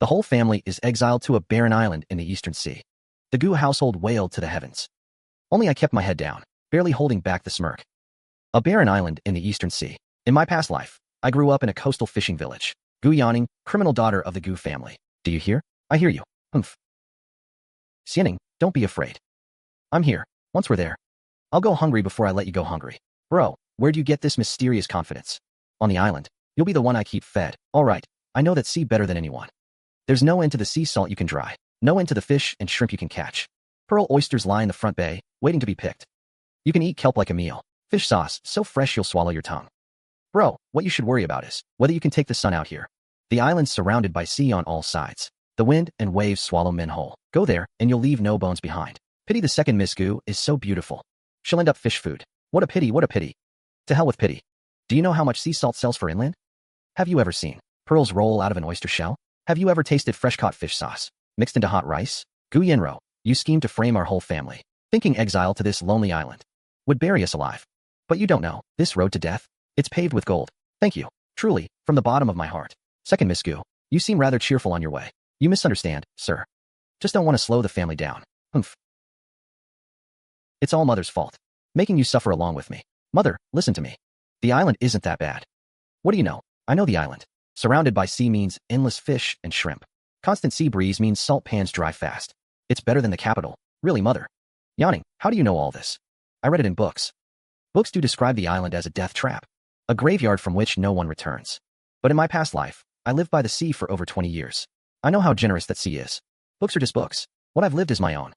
The whole family is exiled to a barren island in the eastern sea. The Gu household wailed to the heavens. Only I kept my head down, barely holding back the smirk. A barren island in the eastern sea. In my past life, I grew up in a coastal fishing village. Gu Yanning, criminal daughter of the Gu family. Do you hear? I hear you. Humph. Xianing, don't be afraid. I'm here. Once we're there, I'll go hungry before I let you go hungry. Bro, where do you get this mysterious confidence? On the island, you'll be the one I keep fed. All right, I know that sea better than anyone. There's no end to the sea salt you can dry, no end to the fish and shrimp you can catch. Pearl oysters lie in the front bay, waiting to be picked. You can eat kelp like a meal. Fish sauce, so fresh you'll swallow your tongue. Bro, what you should worry about is whether you can take the sun out here. The island's surrounded by sea on all sides. The wind and waves swallow men whole. Go there, and you'll leave no bones behind. Pity the second Miss Gu is so beautiful. She'll end up fish food. What a pity, what a pity. To hell with pity. Do you know how much sea salt sells for inland? Have you ever seen pearls roll out of an oyster shell? Have you ever tasted fresh-caught fish sauce, mixed into hot rice? Gu Yenro, you scheme to frame our whole family, thinking exile to this lonely island would bury us alive. But you don't know, this road to death, it's paved with gold. Thank you, truly, from the bottom of my heart. Second Miss Gu, you seem rather cheerful on your way. You misunderstand, sir. Just don't want to slow the family down. Humph. It's all Mother's fault, making you suffer along with me. Mother, listen to me. The island isn't that bad. What do you know? I know the island. Surrounded by sea means endless fish and shrimp. Constant sea breeze means salt pans dry fast. It's better than the capital. Really, Mother. Yanning, how do you know all this? I read it in books. Books do describe the island as a death trap, a graveyard from which no one returns. But in my past life, I lived by the sea for over 20 years. I know how generous that sea is. Books are just books. What I've lived is my own.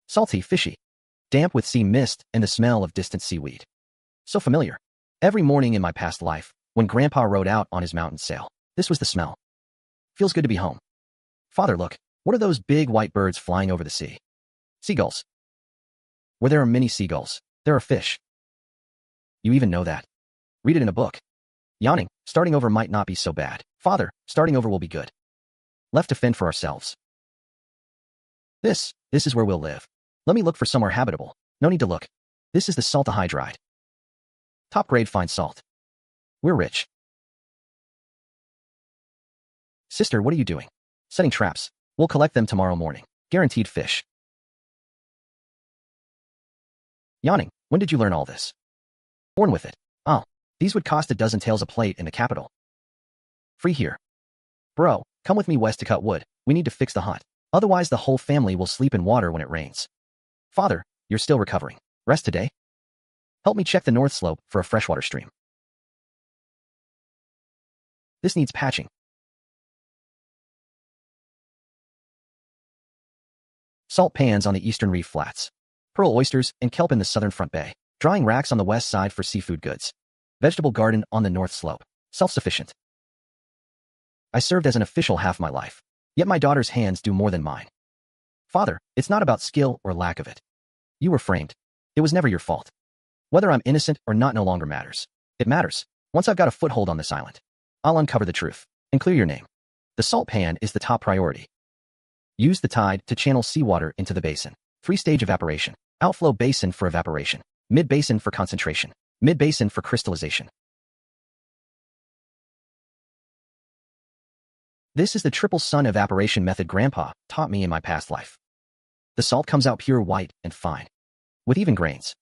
Salty, fishy, damp with sea mist and the smell of distant seaweed. So familiar. Every morning in my past life, when Grandpa rode out on his mountain sail, this was the smell. Feels good to be home. Father, look, what are those big white birds flying over the sea? Seagulls. Where there are many seagulls, there are fish. You even know that. Read it in a book. Yanning, starting over might not be so bad. Father, starting over will be good. Left to fend for ourselves. This is where we'll live. Let me look for somewhere habitable. No need to look. This is the saltahydride. Top-grade fine salt. We're rich. Sister, what are you doing? Setting traps. We'll collect them tomorrow morning. Guaranteed fish. Yanning, when did you learn all this? Born with it. Oh, these would cost a dozen taels a plate in the capital. Free here. Bro, come with me west to cut wood. We need to fix the hut. Otherwise the whole family will sleep in water when it rains. Father, you're still recovering. Rest today? Help me check the north slope for a freshwater stream. This needs patching. Salt pans on the eastern reef flats. Pearl oysters and kelp in the southern front bay. Drying racks on the west side for seafood goods. Vegetable garden on the north slope. Self-sufficient. I served as an official half my life. Yet my daughter's hands do more than mine. Father, it's not about skill or lack of it. You were framed. It was never your fault. Whether I'm innocent or not no longer matters. It matters. Once I've got a foothold on this island, I'll uncover the truth and clear your name. The salt pan is the top priority. Use the tide to channel seawater into the basin. 3-stage evaporation. Outflow basin for evaporation. Mid-basin for concentration. Mid-basin for crystallization. This is the triple sun evaporation method Grandpa taught me in my past life. The salt comes out pure white and fine, with even grains.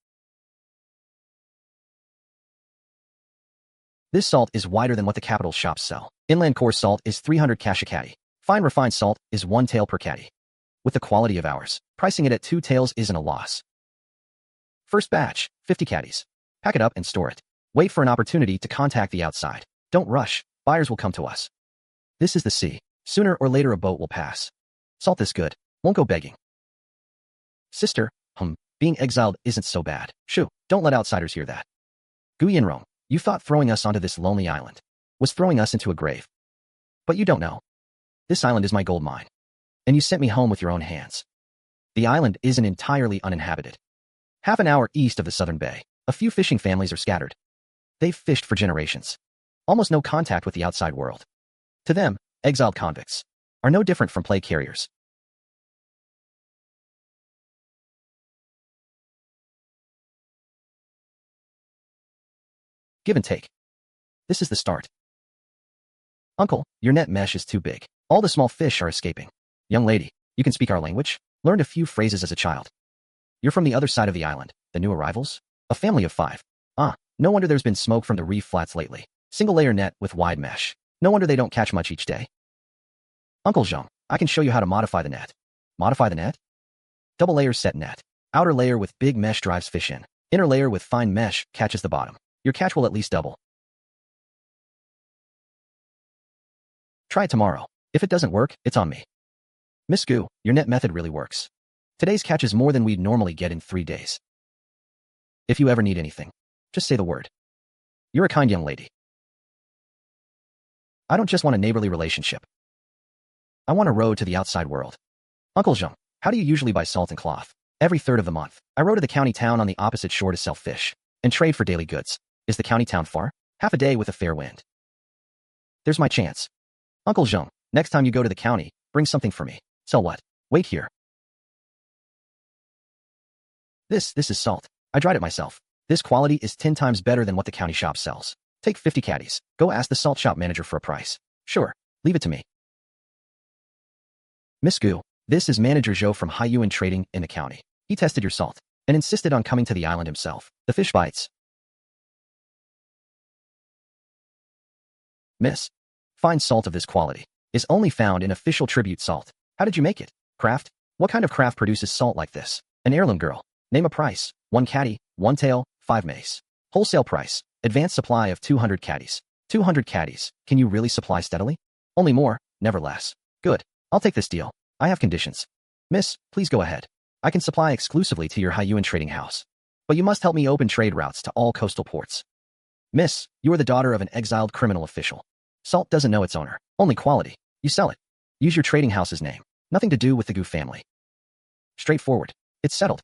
This salt is whiter than what the capital shops sell. Inland coarse salt is 300 cash a caddy. Fine refined salt is 1 tael per caddy. With the quality of ours, pricing it at 2 taels isn't a loss. First batch, 50 caddies. Pack it up and store it. Wait for an opportunity to contact the outside. Don't rush, buyers will come to us. This is the sea. Sooner or later a boat will pass. Salt this good. Won't go begging. Sister, being exiled isn't so bad. Shoo, don't let outsiders hear that. Gu Yinrong, you thought throwing us onto this lonely island was throwing us into a grave. But you don't know. This island is my gold mine. And you sent me home with your own hands. The island isn't entirely uninhabited. Half an hour east of the southern bay, a few fishing families are scattered. They've fished for generations. Almost no contact with the outside world. To them, exiled convicts are no different from plague carriers. Give and take. This is the start. Uncle, your net mesh is too big. All the small fish are escaping. Young lady, you can speak our language? Learned a few phrases as a child. You're from the other side of the island, the new arrivals? A family of 5. Ah, no wonder there's been smoke from the reef flats lately. Single layer net with wide mesh. No wonder they don't catch much each day. Uncle Zhang, I can show you how to modify the net. Modify the net? Double layer set net. Outer layer with big mesh drives fish in. Inner layer with fine mesh catches the bottom. Your catch will at least double. Try it tomorrow. If it doesn't work, it's on me. Miss Gu, your net method really works. Today's catch is more than we'd normally get in 3 days. If you ever need anything, just say the word. You're a kind young lady. I don't just want a neighborly relationship. I want a road to the outside world. Uncle Zhang, how do you usually buy salt and cloth? Every 3rd of the month. I row to the county town on the opposite shore to sell fish and trade for daily goods. Is the county town far? Half a day with a fair wind. There's my chance. Uncle Zhang, next time you go to the county, bring something for me. Sell what? Wait here. This is salt. I dried it myself. This quality is 10 times better than what the county shop sells. Take 50 caddies. Go ask the salt shop manager for a price. Sure, leave it to me. Miss Gu, this is Manager Zhou from Haiyuan Trading in the county. He tested your salt and insisted on coming to the island himself. The fish bites. Miss, fine salt of this quality is only found in official tribute salt. How did you make it? Craft? What kind of craft produces salt like this? An heirloom girl. Name a price. 1 caddy, 1 tail, 5 mace. Wholesale price. Advanced supply of 200 caddies. 200 caddies. Can you really supply steadily? Only more, never less. Good. I'll take this deal. I have conditions. Miss, please go ahead. I can supply exclusively to your Haiyuan trading house. But you must help me open trade routes to all coastal ports. Miss, you are the daughter of an exiled criminal official. Salt doesn't know its owner. Only quality. You sell it. Use your trading house's name. Nothing to do with the Gu family. Straightforward. It's settled.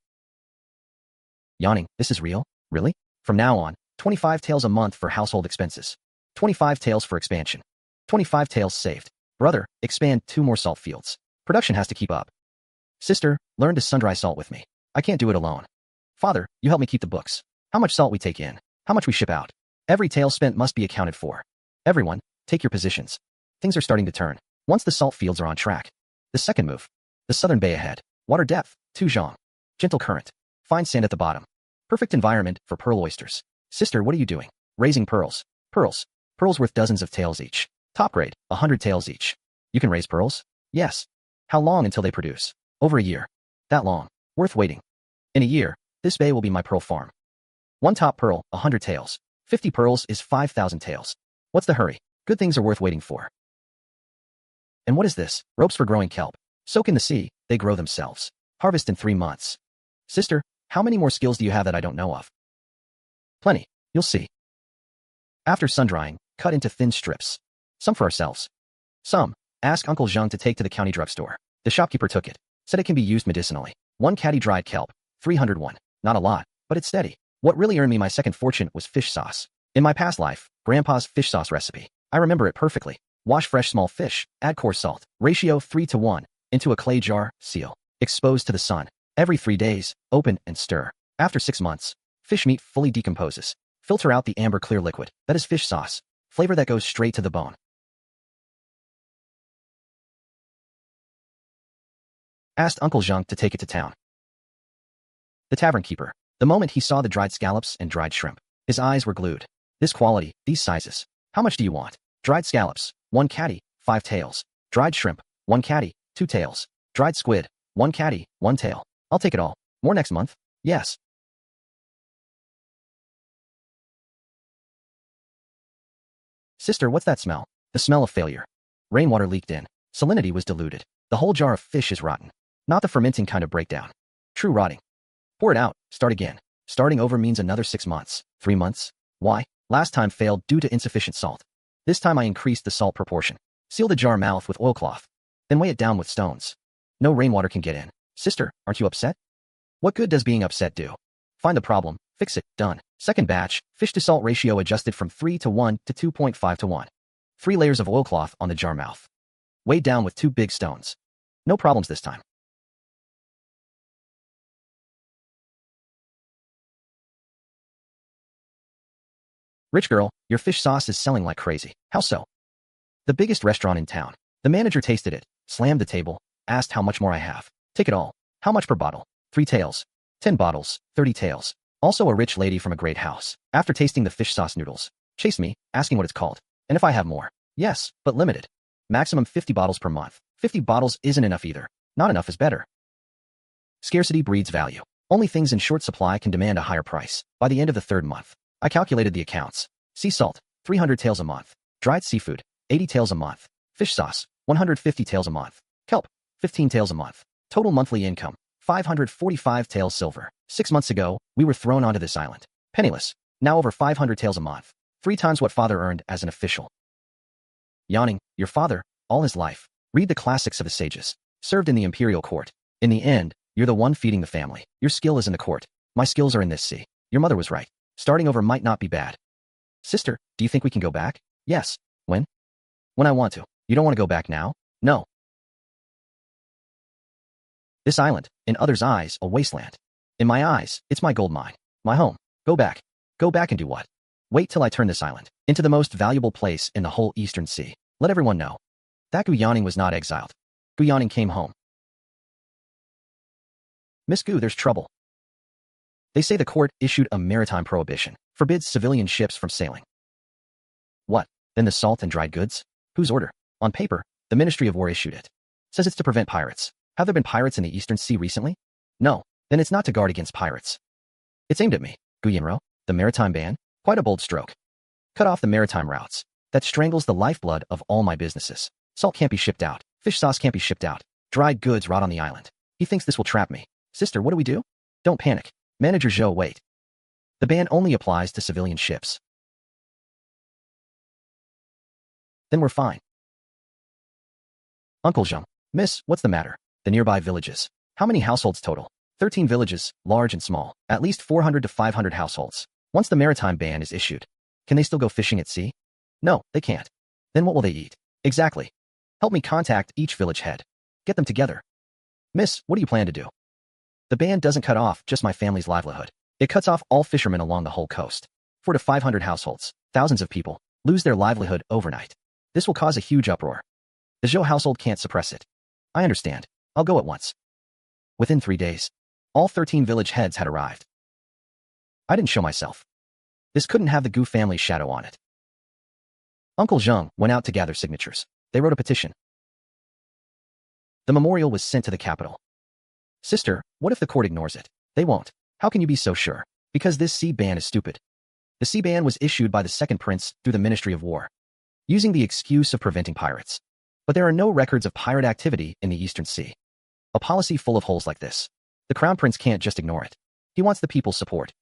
Yawning, this is real? Really? From now on, 25 taels a month for household expenses. 25 taels for expansion. 25 taels saved. Brother, expand 2 more salt fields. Production has to keep up. Sister, learn to sun-dry salt with me. I can't do it alone. Father, you help me keep the books. How much salt we take in. How much we ship out. Every tael spent must be accounted for. Everyone, take your positions. Things are starting to turn. Once the salt fields are on track. The second move. The southern bay ahead. Water depth, 2 zhang. Gentle current. Fine sand at the bottom. Perfect environment for pearl oysters. Sister, what are you doing? Raising pearls. Pearls. Pearls worth dozens of taels each. Top grade, 100 taels each. You can raise pearls? Yes. How long until they produce? Over a year. That long. Worth waiting. In a year, this bay will be my pearl farm. 1 top pearl, 100 taels. 50 pearls is 5,000 taels. What's the hurry? Good things are worth waiting for. And what is this? Ropes for growing kelp. Soak in the sea, they grow themselves. Harvest in 3 months. Sister, how many more skills do you have that I don't know of? Plenty. You'll see. After sun-drying, cut into thin strips. Some for ourselves. Some, ask Uncle Zhang to take to the county drugstore. The shopkeeper took it. Said it can be used medicinally. 1 caddy dried kelp. 301. Not a lot, but it's steady. What really earned me my second fortune was fish sauce. In my past life, Grandpa's fish sauce recipe. I remember it perfectly. Wash fresh small fish, add coarse salt, ratio 3:1, into a clay jar, seal. Expose to the sun. Every 3 days, open and stir. After 6 months, fish meat fully decomposes. Filter out the amber clear liquid. That is fish sauce. Flavor that goes straight to the bone. Asked Uncle Zhang to take it to town. The tavern keeper. The moment he saw the dried scallops and dried shrimp, his eyes were glued. This quality, these sizes. How much do you want? Dried scallops, 1 caddy, 5 taels. Dried shrimp, 1 caddy, 2 taels. Dried squid, 1 caddy, 1 tael. I'll take it all. More next month? Yes. Sister, what's that smell? The smell of failure. Rainwater leaked in. Salinity was diluted. The whole jar of fish is rotten. Not the fermenting kind of breakdown. True rotting. Pour it out. Start again. Starting over means another 6 months. 3 months? Why? Last time failed due to insufficient salt. This time I increased the salt proportion. Seal the jar mouth with oilcloth. Then weigh it down with stones. No rainwater can get in. Sister, aren't you upset? What good does being upset do? Find the problem, fix it, done. Second batch, fish to salt ratio adjusted from 3:1 to 2.5:1. 3 layers of oilcloth on the jar mouth. Weighed down with 2 big stones. No problems this time. Rich girl, your fish sauce is selling like crazy. How so? The biggest restaurant in town. The manager tasted it, slammed the table, asked how much more I have. Take it all. How much per bottle? 3 taels. 10 bottles, 30 taels. Also a rich lady from a great house. After tasting the fish sauce noodles, chased me, asking what it's called. And if I have more. Yes, but limited. Maximum 50 bottles per month. 50 bottles isn't enough either. Not enough is better. Scarcity breeds value. Only things in short supply can demand a higher price. By the end of the 3rd month, I calculated the accounts. Sea salt, 300 taels a month. Dried seafood, 80 taels a month. Fish sauce, 150 taels a month. Kelp, 15 taels a month. Total monthly income, 545 taels silver. 6 months ago, we were thrown onto this island. Penniless, now over 500 taels a month. 3 times what father earned as an official. Yawning, your father, all his life, read the classics of the sages, served in the imperial court. In the end, you're the one feeding the family. Your skill is in the court. My skills are in this sea. Your mother was right. Starting over might not be bad. Sister, do you think we can go back? Yes. When? When I want to. You don't want to go back now? No. This island, in others' eyes, a wasteland. In my eyes, it's my gold mine. My home. Go back. Go back and do what? Wait till I turn this island into the most valuable place in the whole Eastern Sea. Let everyone know. That Gu Yanning was not exiled. Gu Yanning came home. Miss Gu, there's trouble. They say the court issued a maritime prohibition, forbids civilian ships from sailing. What? Then the salt and dried goods? Whose order? On paper, the Ministry of War issued it. Says it's to prevent pirates. Have there been pirates in the Eastern Sea recently? No. Then it's not to guard against pirates. It's aimed at me. Gu Yanro, the maritime ban? Quite a bold stroke. Cut off the maritime routes. That strangles the lifeblood of all my businesses. Salt can't be shipped out. Fish sauce can't be shipped out. Dried goods rot on the island. He thinks this will trap me. Sister, what do we do? Don't panic. Manager Zhou, wait. The ban only applies to civilian ships. Then we're fine. Uncle Zheng, Miss, what's the matter? The nearby villages. How many households total? 13 villages, large and small. At least 400 to 500 households. Once the maritime ban is issued, can they still go fishing at sea? No, they can't. Then what will they eat? Exactly. Help me contact each village head. Get them together. Miss, what do you plan to do? The ban doesn't cut off just my family's livelihood. It cuts off all fishermen along the whole coast. 400 to 500 households, thousands of people, lose their livelihood overnight. This will cause a huge uproar. The Zhou household can't suppress it. I understand. I'll go at once. Within 3 days, all 13 village heads had arrived. I didn't show myself. This couldn't have the Gu family's shadow on it. Uncle Zheng went out to gather signatures. They wrote a petition. The memorial was sent to the capital. Sister, what if the court ignores it? They won't. How can you be so sure? Because this sea ban is stupid. The sea ban was issued by the second prince through the Ministry of War, using the excuse of preventing pirates. But there are no records of pirate activity in the Eastern Sea. A policy full of holes like this. The crown prince can't just ignore it. He wants the people's support.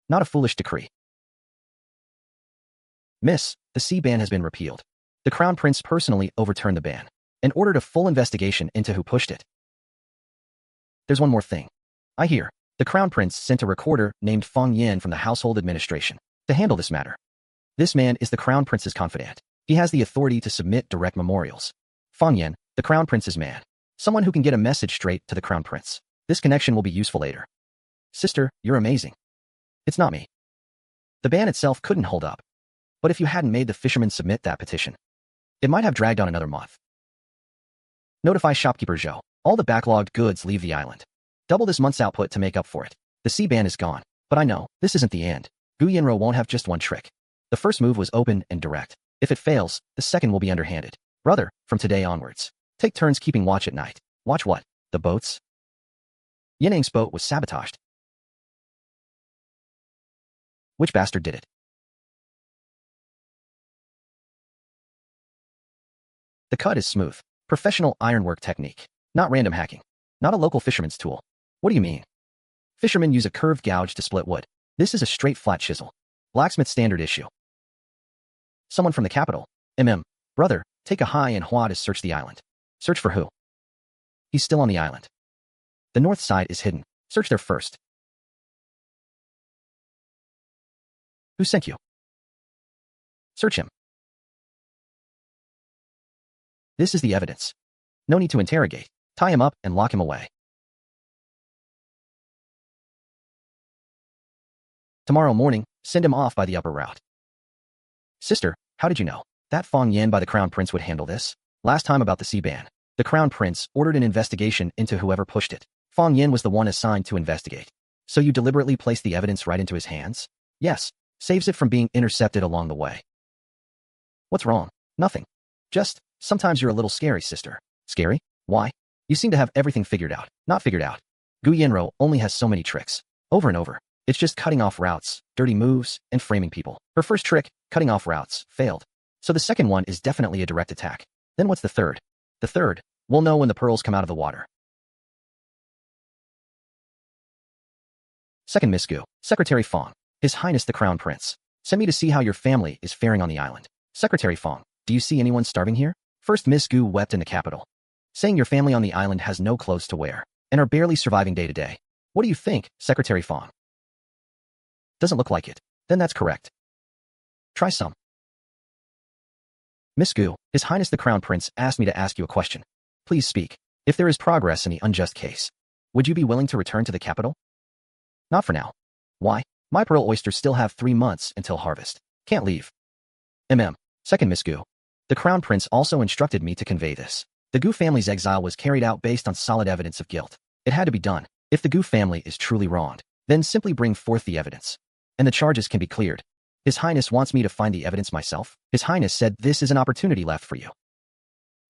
Not a foolish decree. Miss, the sea ban has been repealed. The crown prince personally overturned the ban and ordered a full investigation into who pushed it. There's one more thing. I hear the crown prince sent a recorder named Feng Yin from the household administration to handle this matter. This man is the crown prince's confidant. He has the authority to submit direct memorials. Feng Yin, the crown prince's man. Someone who can get a message straight to the crown prince. This connection will be useful later. Sister, you're amazing. It's not me. The ban itself couldn't hold up. But if you hadn't made the fishermen submit that petition, it might have dragged on another month. Notify shopkeeper Zhou. All the backlogged goods leave the island. Double this month's output to make up for it. The sea ban is gone. But I know, this isn't the end. Gu Yanro won't have just one trick. The first move was open and direct. If it fails, the second will be underhanded. Brother, from today onwards, take turns keeping watch at night. Watch what? The boats? Yinang's boat was sabotaged. Which bastard did it? The cut is smooth. Professional ironwork technique. Not random hacking. Not a local fisherman's tool. What do you mean? Fishermen use a curved gouge to split wood. This is a straight flat chisel. Blacksmith standard issue. Someone from the capital. Brother, take a Hai and Hua to search the island. Search for who? He's still on the island. The north side is hidden. Search there first. Who sent you? Search him. This is the evidence. No need to interrogate. Tie him up and lock him away. Tomorrow morning, send him off by the upper route. Sister, how did you know? That Fong Yan by the Crown Prince would handle this? Last time about the sea ban. The Crown Prince ordered an investigation into whoever pushed it. Fong Yan was the one assigned to investigate. So you deliberately placed the evidence right into his hands? Yes. Saves it from being intercepted along the way. What's wrong? Nothing. Just, sometimes you're a little scary, sister. Scary? Why? You seem to have everything figured out. Not figured out. Gu Yanro only has so many tricks. Over and over. It's just cutting off routes, dirty moves, and framing people. Her first trick, cutting off routes, failed. So the second one is definitely a direct attack. Then what's the third? The third, we'll know when the pearls come out of the water. Second Miss Gu, Secretary Fong. His Highness the Crown Prince. Send me to see how your family is faring on the island. Secretary Fong, do you see anyone starving here? First Miss Gu wept in the capital, saying your family on the island has no clothes to wear and are barely surviving day to day. What do you think, Secretary Fong? Doesn't look like it. Then that's correct. Try some. Miss Gu, His Highness the Crown Prince asked me to ask you a question. Please speak. If there is progress in the unjust case, would you be willing to return to the capital? Not for now. Why? My pearl oysters still have 3 months until harvest. Can't leave. Second Miss Gu. The Crown Prince also instructed me to convey this. The Gu family's exile was carried out based on solid evidence of guilt. It had to be done. If the Gu family is truly wronged, then simply bring forth the evidence, and the charges can be cleared. His Highness wants me to find the evidence myself. His Highness said this is an opportunity left for you.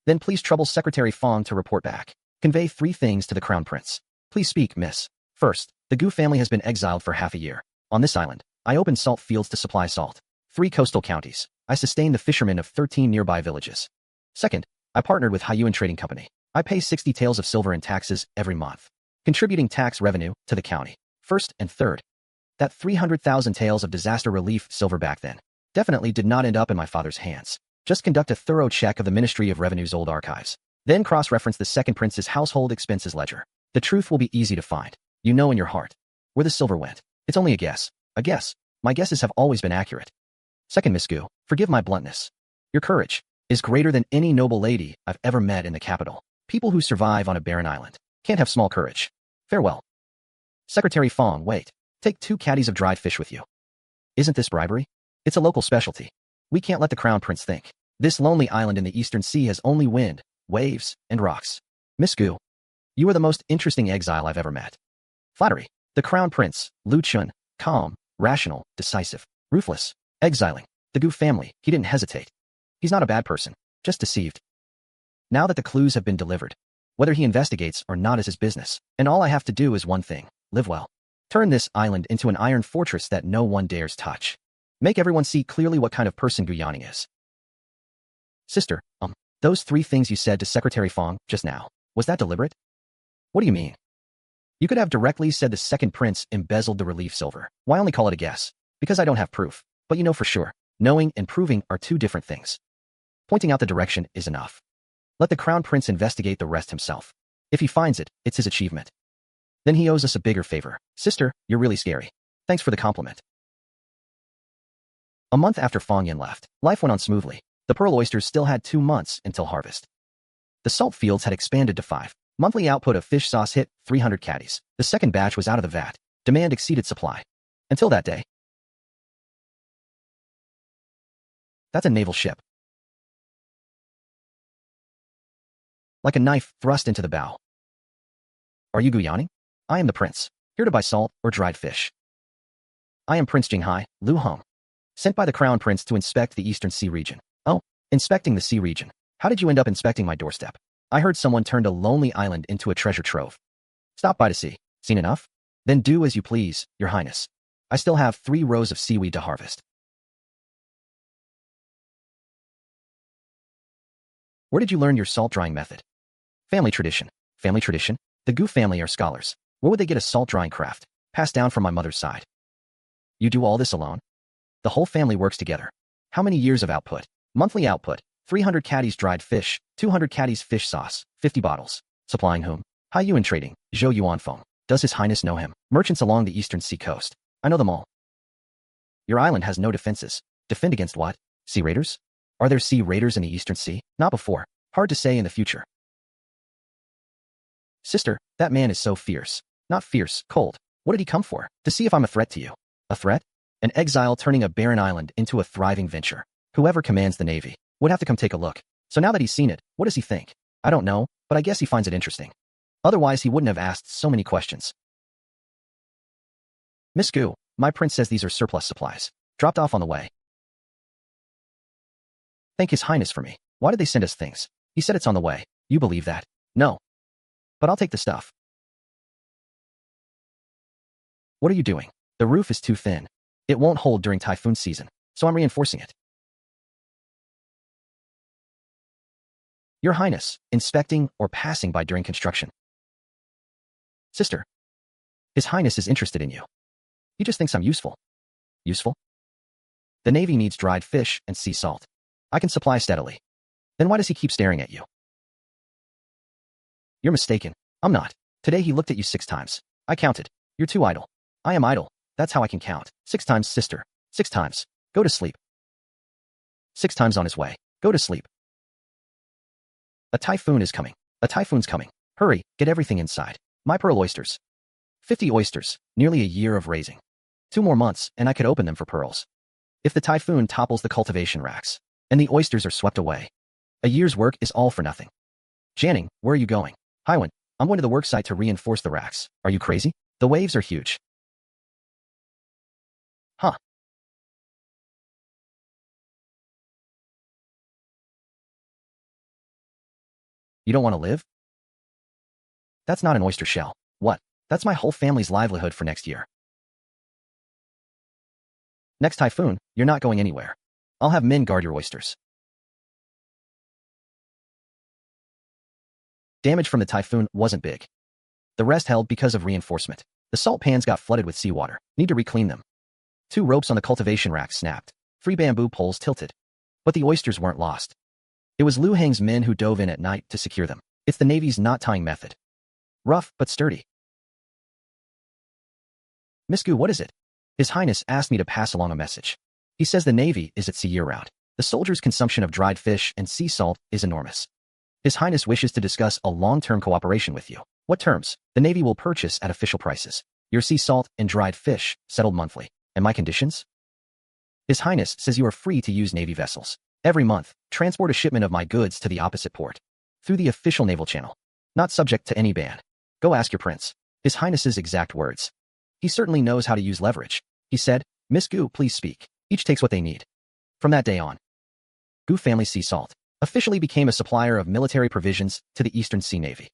Then please trouble Secretary Fong to report back. Convey 3 things to the Crown Prince. Please speak, miss. First, the Gu family has been exiled for half a year. On this island, I opened salt fields to supply salt. 3 coastal counties. I sustained the fishermen of 13 nearby villages. Second, I partnered with Haiyuan Trading Company. I pay 60 taels of silver in taxes every month, contributing tax revenue to the county. First and third, that 300,000 taels of disaster relief silver back then definitely did not end up in my father's hands. Just conduct a thorough check of the Ministry of Revenue's old archives. Then cross-reference the second prince's household expenses ledger. The truth will be easy to find. You know in your heart where the silver went. It's only a guess. A guess. My guesses have always been accurate. Second Miss Gu, forgive my bluntness. Your courage is greater than any noble lady I've ever met in the capital. People who survive on a barren island can't have small courage. Farewell. Secretary Fong, wait. Take 2 caddies of dried fish with you. Isn't this bribery? It's a local specialty. We can't let the Crown Prince think this lonely island in the Eastern Sea has only wind, waves, and rocks. Miss Gu, you are the most interesting exile I've ever met. Flattery. The Crown Prince, Lu Chun, calm, rational, decisive, ruthless, exiling the Gu family. He didn't hesitate. He's not a bad person, just deceived. Now that the clues have been delivered, whether he investigates or not is his business, and all I have to do is one thing, live well. Turn this island into an iron fortress that no one dares touch. Make everyone see clearly what kind of person Gu Yaning is. Sister, those 3 things you said to Secretary Fong just now, was that deliberate? What do you mean? You could have directly said the second prince embezzled the relief silver. Why only call it a guess? Because I don't have proof. But you know for sure. Knowing and proving are 2 different things. Pointing out the direction is enough. Let the Crown Prince investigate the rest himself. If he finds it, it's his achievement. Then he owes us a bigger favor. Sister, you're really scary. Thanks for the compliment. A month after Fong Yan left, life went on smoothly. The pearl oysters still had 2 months until harvest. The salt fields had expanded to 5. Monthly output of fish sauce hit 300 caddies. The second batch was out of the vat. Demand exceeded supply. Until that day. That's a naval ship. Like a knife thrust into the bow. Are you Gu Yaning? I am the prince, here to buy salt or dried fish. I am Prince Jinghai, Lu Hong, sent by the Crown Prince to inspect the Eastern Sea region. Oh, inspecting the sea region. How did you end up inspecting my doorstep? I heard someone turned a lonely island into a treasure trove. Stop by to see. Seen enough? Then do as you please, Your Highness. I still have 3 rows of seaweed to harvest. Where did you learn your salt drying method? Family tradition. Family tradition? The Gu family are scholars. Where would they get a salt drying craft? Passed down from my mother's side. You do all this alone? The whole family works together. How many years of output? Monthly output. 300 caddies dried fish, 200 caddies fish sauce, 50 bottles. Supplying whom? Haiyuan Trading, Zhou Yuanfeng. Does His Highness know him? Merchants along the Eastern Sea coast. I know them all. Your island has no defenses. Defend against what? Sea raiders? Are there sea raiders in the Eastern Sea? Not before. Hard to say in the future. Sister, that man is so fierce. Not fierce, cold. What did he come for? To see if I'm a threat to you. A threat? An exile turning a barren island into a thriving venture. Whoever commands the Navy would have to come take a look. So now that he's seen it, what does he think? I don't know, but I guess he finds it interesting. Otherwise, he wouldn't have asked so many questions. Miss Gu, my prince says these are surplus supplies. Dropped off on the way. Thank His Highness for me. Why did they send us things? He said it's on the way. You believe that? No. But I'll take the stuff. What are you doing? The roof is too thin. It won't hold during typhoon season, so I'm reinforcing it. Your Highness, inspecting or passing by during construction. Sister, His Highness is interested in you. He just thinks I'm useful. Useful? The Navy needs dried fish and sea salt. I can supply steadily. Then why does he keep staring at you? You're mistaken. I'm not. Today he looked at you 6 times. I counted. You're too idle. I am idle. That's how I can count. 6 times, sister. 6 times. Go to sleep. 6 times on his way. Go to sleep. A typhoon is coming. A typhoon's coming. Hurry, get everything inside. My pearl oysters. 50 oysters, nearly a year of raising. 2 more months, and I could open them for pearls. If the typhoon topples the cultivation racks, and the oysters are swept away, a year's work is all for nothing. Janning, where are you going? Haiwan, I'm going to the worksite to reinforce the racks. Are you crazy? The waves are huge. Huh. You don't want to live? That's not an oyster shell. What? That's my whole family's livelihood for next year. Next typhoon, you're not going anywhere. I'll have men guard your oysters. Damage from the typhoon wasn't big. The rest held because of reinforcement. The salt pans got flooded with seawater. Need to reclean them. 2 ropes on the cultivation rack snapped. 3 bamboo poles tilted. But the oysters weren't lost. It was Liu Hang's men who dove in at night to secure them. It's the Navy's knot-tying method. Rough, but sturdy. Miss Gu, what is it? His Highness asked me to pass along a message. He says the Navy is at sea year-round. The soldiers' consumption of dried fish and sea salt is enormous. His Highness wishes to discuss a long-term cooperation with you. What terms? The Navy will purchase at official prices. Your sea salt and dried fish, settled monthly. And my conditions? His Highness says you are free to use Navy vessels. Every month, transport a shipment of my goods to the opposite port. Through the official naval channel. Not subject to any ban. Go ask your prince. His Highness's exact words. He certainly knows how to use leverage. He said, Miss Gu, please speak. Each takes what they need. From that day on, Gu family sea salt officially became a supplier of military provisions to the Eastern Sea Navy.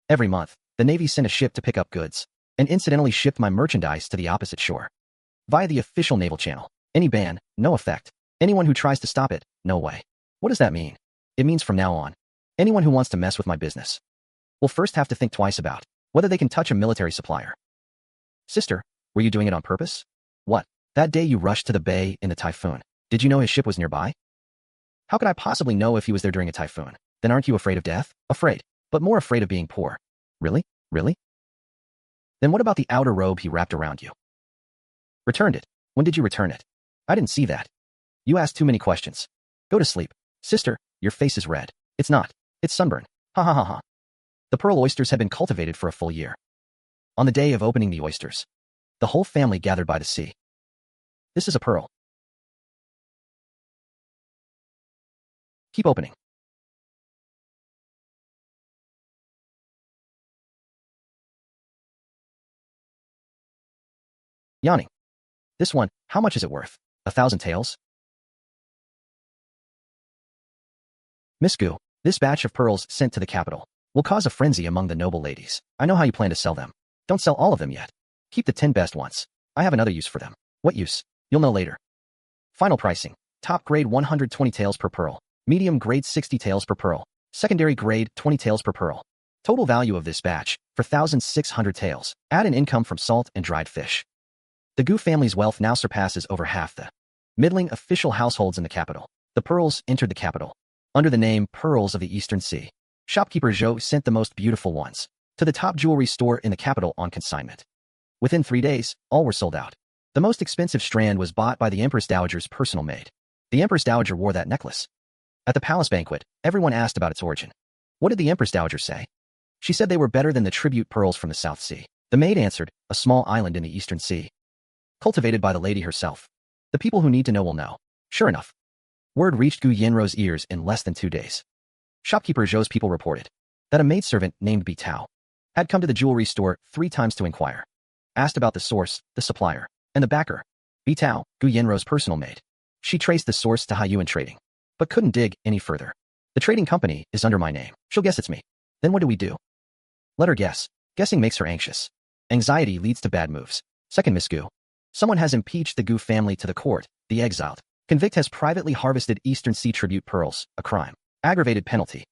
Every month, the Navy sent a ship to pick up goods, and incidentally shipped my merchandise to the opposite shore. Via the official naval channel. Any ban, no effect. Anyone who tries to stop it, no way. What does that mean? It means from now on, anyone who wants to mess with my business will first have to think twice about whether they can touch a military supplier. Sister, were you doing it on purpose? What? That day you rushed to the bay in the typhoon. Did you know his ship was nearby? How could I possibly know if he was there during a typhoon? Then aren't you afraid of death? Afraid, but more afraid of being poor. Really? Really? Then what about the outer robe he wrapped around you? Returned it. When did you return it? I didn't see that. You asked too many questions. Go to sleep. Sister, your face is red. It's not. It's sunburn. Ha ha ha ha. The pearl oysters had been cultivated for a full year. On the day of opening the oysters, the whole family gathered by the sea. This is a pearl. Keep opening. Yawning. This one, how much is it worth? 1,000 taels? Miss Gu, this batch of pearls sent to the capital will cause a frenzy among the noble ladies. I know how you plan to sell them. Don't sell all of them yet. Keep the 10 best ones. I have another use for them. What use? You'll know later. Final pricing. Top grade 120 taels per pearl. Medium grade 60 taels per pearl. Secondary grade 20 taels per pearl. Total value of this batch, 4,600 taels. Add an income from salt and dried fish. The Gu family's wealth now surpasses over half the middling official households in the capital. The pearls entered the capital under the name Pearls of the Eastern Sea. Shopkeeper Zhou sent the most beautiful ones to the top jewelry store in the capital on consignment. Within 3 days, all were sold out. The most expensive strand was bought by the Empress Dowager's personal maid. The Empress Dowager wore that necklace. At the palace banquet, everyone asked about its origin. What did the Empress Dowager say? She said they were better than the tribute pearls from the South Sea. The maid answered, a small island in the Eastern Sea. Cultivated by the lady herself. The people who need to know will know. Sure enough. Word reached Gu Yinro's ears in less than 2 days. Shopkeeper Zhou's people reported that a maidservant named Bi Tao had come to the jewelry store 3 times to inquire. Asked about the source, the supplier, and the backer. Bi Tao, Gu Yinro's personal maid. She traced the source to Haiyuan Trading, but couldn't dig any further. The trading company is under my name. She'll guess it's me. Then what do we do? Let her guess. Guessing makes her anxious. Anxiety leads to bad moves. Second, Miss Gu. Someone has impeached the Gu family to the court, the exiled. Convict has privately harvested Eastern Sea tribute pearls, a crime. Aggravated penalty.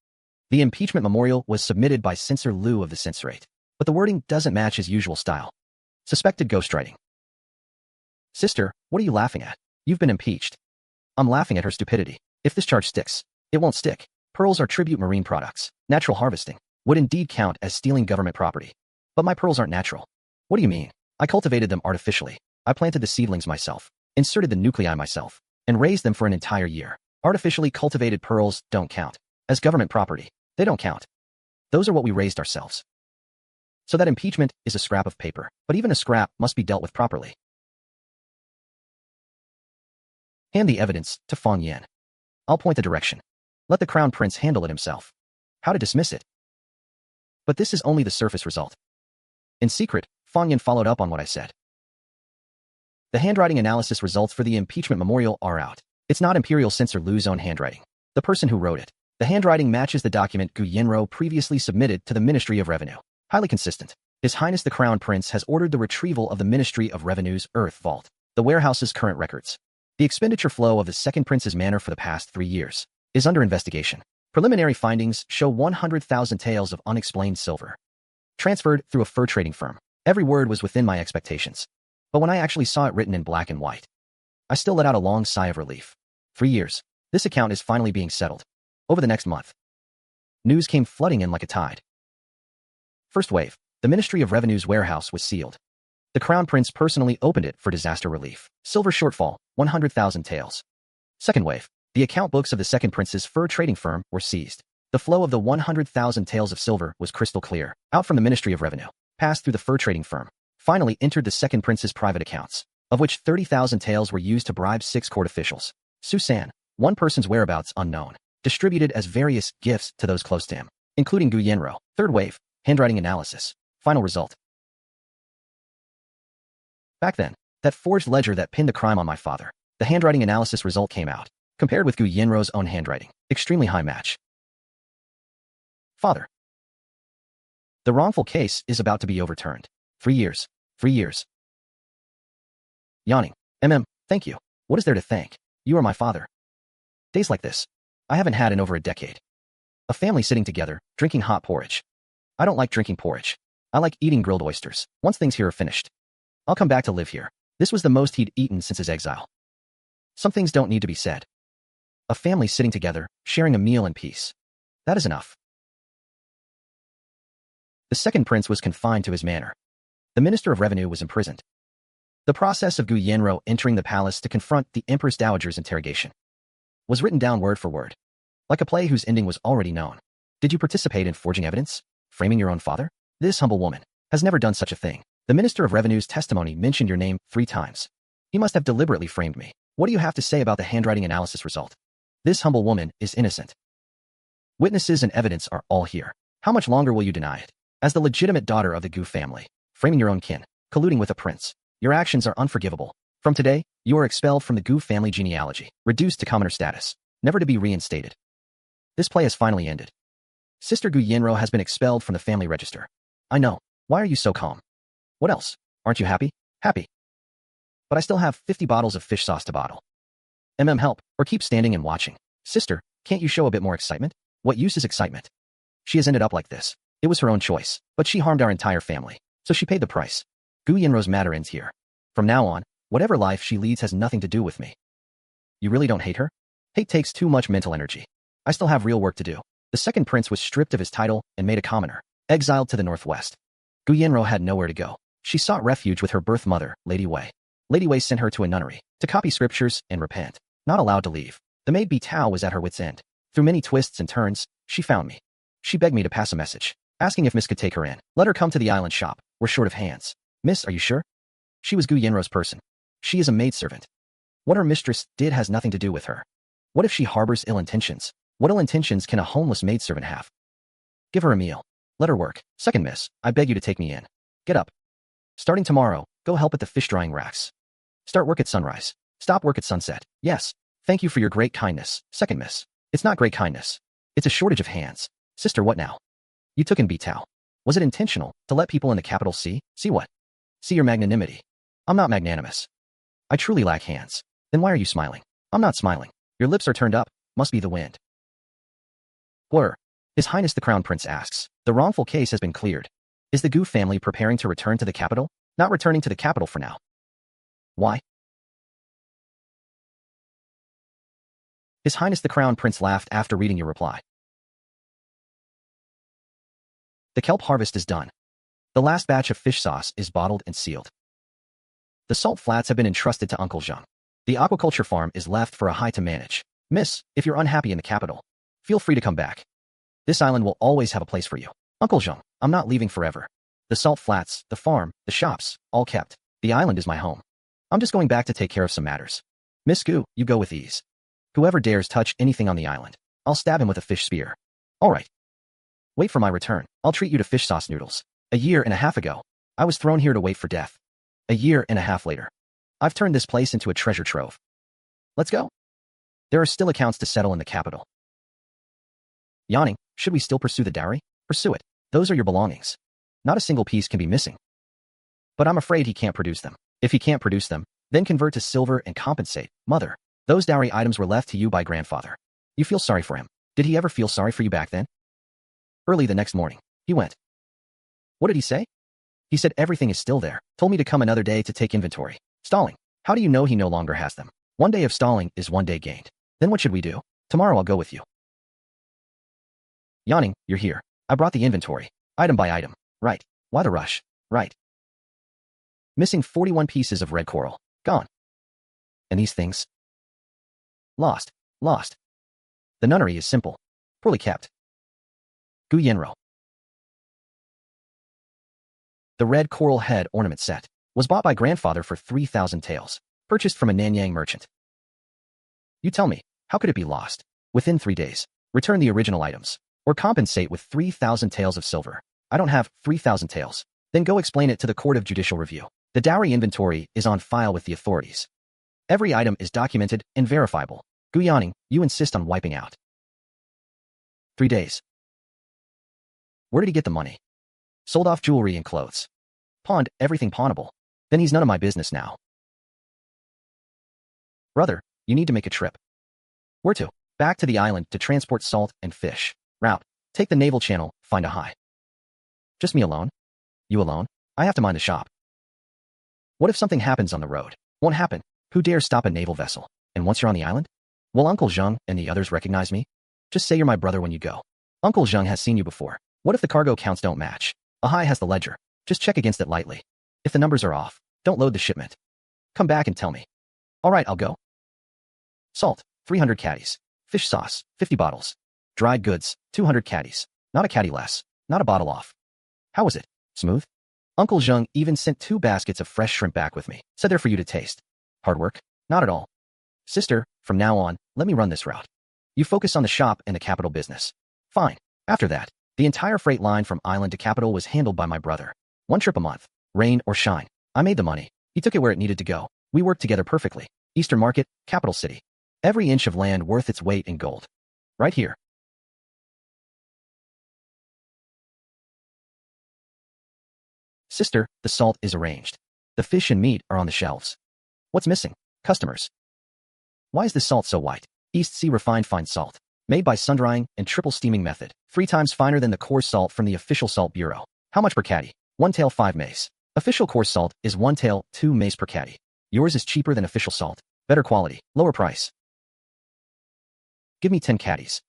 The impeachment memorial was submitted by Censor Liu of the Censorate, but the wording doesn't match his usual style. Suspected ghostwriting. Sister, what are you laughing at? You've been impeached. I'm laughing at her stupidity. If this charge sticks, it won't stick. Pearls are tribute marine products. Natural harvesting would indeed count as stealing government property. But my pearls aren't natural. What do you mean? I cultivated them artificially. I planted the seedlings myself, inserted the nuclei myself, and raised them for an entire year. Artificially cultivated pearls don't count as government property. They don't count. Those are what we raised ourselves. So that impeachment is a scrap of paper, but even a scrap must be dealt with properly. Hand the evidence to Fang Yan. I'll point the direction. Let the crown prince handle it himself. How to dismiss it? But this is only the surface result. In secret, Fang Yan followed up on what I said. The handwriting analysis results for the impeachment memorial are out. It's not Imperial Censor Liu's own handwriting. The person who wrote it. The handwriting matches the document Gu Yinro previously submitted to the Ministry of Revenue. Highly consistent. His Highness the Crown Prince has ordered the retrieval of the Ministry of Revenue's Earth Vault, the warehouse's current records. The expenditure flow of the second prince's manor for the past 3 years is under investigation. Preliminary findings show 100,000 taels of unexplained silver transferred through a fur trading firm. Every word was within my expectations. But when I actually saw it written in black and white, I still let out a long sigh of relief. 3 years. This account is finally being settled. Over the next month, news came flooding in like a tide. First wave, the Ministry of Revenue's warehouse was sealed. The Crown Prince personally opened it for disaster relief. Silver shortfall, 100,000 taels. Second wave, the account books of the second prince's fur trading firm were seized. The flow of the 100,000 taels of silver was crystal clear. Out from the Ministry of Revenue, passed through the fur trading firm, finally entered the second prince's private accounts, of which 30,000 taels were used to bribe 6 court officials. Susan, one person's whereabouts unknown, distributed as various gifts to those close to him, including Gu Yinro. Third wave, handwriting analysis. Final result. Back then, that forged ledger that pinned the crime on my father, the handwriting analysis result came out. Compared with Gu Yinro's own handwriting, extremely high match. Father. The wrongful case is about to be overturned. 3 years. 3 years. Yawning. Thank you. What is there to thank? You are my father. Days like this, I haven't had in over a decade. A family sitting together, drinking hot porridge. I don't like drinking porridge. I like eating grilled oysters. Once things here are finished, I'll come back to live here. This was the most he'd eaten since his exile. Some things don't need to be said. A family sitting together, sharing a meal in peace. That is enough. The second prince was confined to his manor. The Minister of Revenue was imprisoned. The process of Gu Yinro entering the palace to confront the Empress Dowager's interrogation was written down word for word, like a play whose ending was already known. Did you participate in forging evidence? Framing your own father? This humble woman has never done such a thing. The Minister of Revenue's testimony mentioned your name 3 times. He must have deliberately framed me. What do you have to say about the handwriting analysis result? This humble woman is innocent. Witnesses and evidence are all here. How much longer will you deny it? As the legitimate daughter of the Gu family, framing your own kin, colluding with a prince, your actions are unforgivable. From today, you are expelled from the Gu family genealogy, reduced to commoner status, never to be reinstated. This play has finally ended. Sister Gu Yinro has been expelled from the family register. I know. Why are you so calm? What else? Aren't you happy? Happy. But I still have 50 bottles of fish sauce to bottle. Help, or keep standing and watching. Sister, can't you show a bit more excitement? What use is excitement? She has ended up like this. It was her own choice, but she harmed our entire family, so she paid the price. Gu Yinro's matter ends here. From now on, whatever life she leads has nothing to do with me. You really don't hate her? Hate takes too much mental energy. I still have real work to do. The second prince was stripped of his title and made a commoner, exiled to the northwest. Gu Yinro had nowhere to go. She sought refuge with her birth mother, Lady Wei. Lady Wei sent her to a nunnery to copy scriptures and repent. Not allowed to leave. The maid Bi Tao was at her wit's end. Through many twists and turns, she found me. She begged me to pass a message, asking if Miss could take her in. Let her come to the island shop. We're short of hands. Miss, are you sure? She was Gu Yinro's person. She is a maidservant. What her mistress did has nothing to do with her. What if she harbors ill intentions? What ill intentions can a homeless maidservant have? Give her a meal. Let her work. Second miss, I beg you to take me in. Get up. Starting tomorrow, go help at the fish drying racks. Start work at sunrise. Stop work at sunset. Yes. Thank you for your great kindness. Second miss. It's not great kindness. It's a shortage of hands. Sister, what now? You took in Tao. Was it intentional to let people in the capital see? See what? See your magnanimity. I'm not magnanimous. I truly lack hands. Then why are you smiling? I'm not smiling. Your lips are turned up. Must be the wind. Blur. His Highness the Crown Prince asks. The wrongful case has been cleared. Is the Gu family preparing to return to the capital? Not returning to the capital for now. Why? His Highness the Crown Prince laughed after reading your reply. The kelp harvest is done. The last batch of fish sauce is bottled and sealed. The salt flats have been entrusted to Uncle Zhang. The aquaculture farm is left for a high to manage. Miss, if you're unhappy in the capital, feel free to come back. This island will always have a place for you. Uncle Zhang, I'm not leaving forever. The salt flats, the farm, the shops, all kept. The island is my home. I'm just going back to take care of some matters. Miss Gu, you go with ease. Whoever dares touch anything on the island, I'll stab him with a fish spear. All right. Wait for my return. I'll treat you to fish sauce noodles. A year and a half ago, I was thrown here to wait for death. A year and a half later, I've turned this place into a treasure trove. Let's go. There are still accounts to settle in the capital. Yawning, should we still pursue the dowry? Pursue it. Those are your belongings. Not a single piece can be missing. But I'm afraid he can't produce them. If he can't produce them, then convert to silver and compensate. Mother, those dowry items were left to you by grandfather. You feel sorry for him. Did he ever feel sorry for you back then? Early the next morning, he went. What did he say? He said everything is still there. Told me to come another day to take inventory. Stalling. How do you know he no longer has them? 1 day of stalling is 1 day gained. Then what should we do? Tomorrow I'll go with you. Yawning, you're here. I brought the inventory. Item by item. Right. Why the rush? Right. Missing 41 pieces of red coral. Gone. And these things? Lost. Lost. The nunnery is simple. Poorly kept. Gu Yenro. The red coral head ornament set was bought by grandfather for 3,000 taels, purchased from a Nanyang merchant. You tell me, how could it be lost? Within 3 days, return the original items, or compensate with 3,000 taels of silver. I don't have 3,000 taels. Then go explain it to the Court of Judicial Review. The dowry inventory is on file with the authorities. Every item is documented and verifiable. Gu Yanning, you insist on wiping out. 3 days. Where did he get the money? Sold off jewelry and clothes. Pawned everything pawnable. Then he's none of my business now. Brother, you need to make a trip. Where to? Back to the island to transport salt and fish. Route. Take the naval channel, find a high. Just me alone? You alone? I have to mind the shop. What if something happens on the road? Won't happen. Who dares stop a naval vessel? And once you're on the island? Will Uncle Zhang and the others recognize me? Just say you're my brother when you go. Uncle Zhang has seen you before. What if the cargo counts don't match? Ahai has the ledger. Just check against it lightly. If the numbers are off, don't load the shipment. Come back and tell me. All right, I'll go. Salt, 300 caddies. Fish sauce, 50 bottles. Dried goods, 200 caddies. Not a caddy less. Not a bottle off. How was it? Smooth? Uncle Zhang even sent 2 baskets of fresh shrimp back with me. Said they're for you to taste. Hard work? Not at all. Sister, from now on, let me run this route. You focus on the shop and the capital business. Fine. After that, the entire freight line from island to capital was handled by my brother. 1 trip a month. Rain or shine. I made the money. He took it where it needed to go. We worked together perfectly. Eastern Market, capital city. Every inch of land worth its weight in gold. Right here. Sister, the salt is arranged. The fish and meat are on the shelves. What's missing? Customers. Why is this salt so white? East Sea refined fine salt. Made by sun-drying and triple steaming method. 3 times finer than the coarse salt from the official salt bureau. How much per caddy? 1 tael 5 mace. Official coarse salt is 1 tael 2 mace per caddy. Yours is cheaper than official salt. Better quality, lower price. Give me 10 caddies.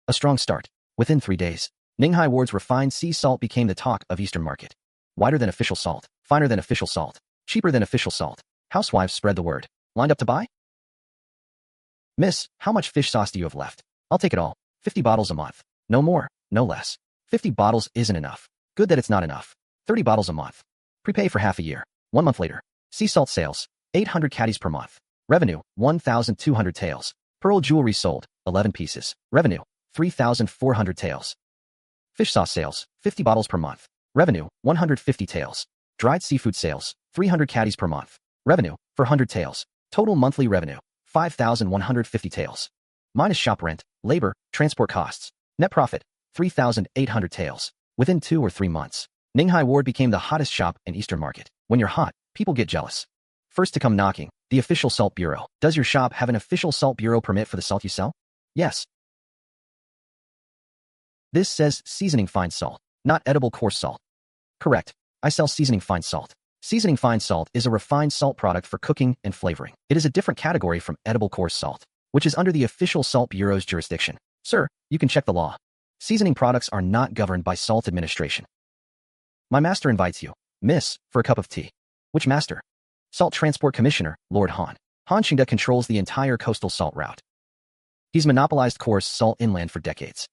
A strong start. Within 3 days, Ninghai Ward's refined sea salt became the talk of Eastern Market. Whiter than official salt, finer than official salt, cheaper than official salt. Housewives spread the word. Lined up to buy? Miss, how much fish sauce do you have left? I'll take it all. 50 bottles a month. No more, no less. 50 bottles isn't enough. Good that it's not enough. 30 bottles a month. Prepay for half a year. 1 month later. Sea salt sales. 800 caddies per month. Revenue, 1,200 taels. Pearl jewelry sold, 11 pieces. Revenue, 3,400 taels. Fish sauce sales, 50 bottles per month. Revenue, 150 taels. Dried seafood sales, 300 caddies per month. Revenue, 400 taels. Total monthly revenue, 5,150 taels. Minus shop rent, labor, transport costs. Net profit, 3,800 taels. Within 2 or 3 months, Ninghai Ward became the hottest shop in Eastern Market. When you're hot, people get jealous. First to come knocking, the official salt bureau. Does your shop have an official salt bureau permit for the salt you sell? Yes. This says seasoning fine salt, not edible coarse salt. Correct. I sell seasoning fine salt. Seasoning fine salt is a refined salt product for cooking and flavoring. It is a different category from edible coarse salt, which is under the official Salt Bureau's jurisdiction. Sir, you can check the law. Seasoning products are not governed by Salt Administration. My master invites you, miss, for a cup of tea. Which master? Salt Transport Commissioner, Lord Han. Han Qingda controls the entire coastal salt route. He's monopolized coarse salt inland for decades.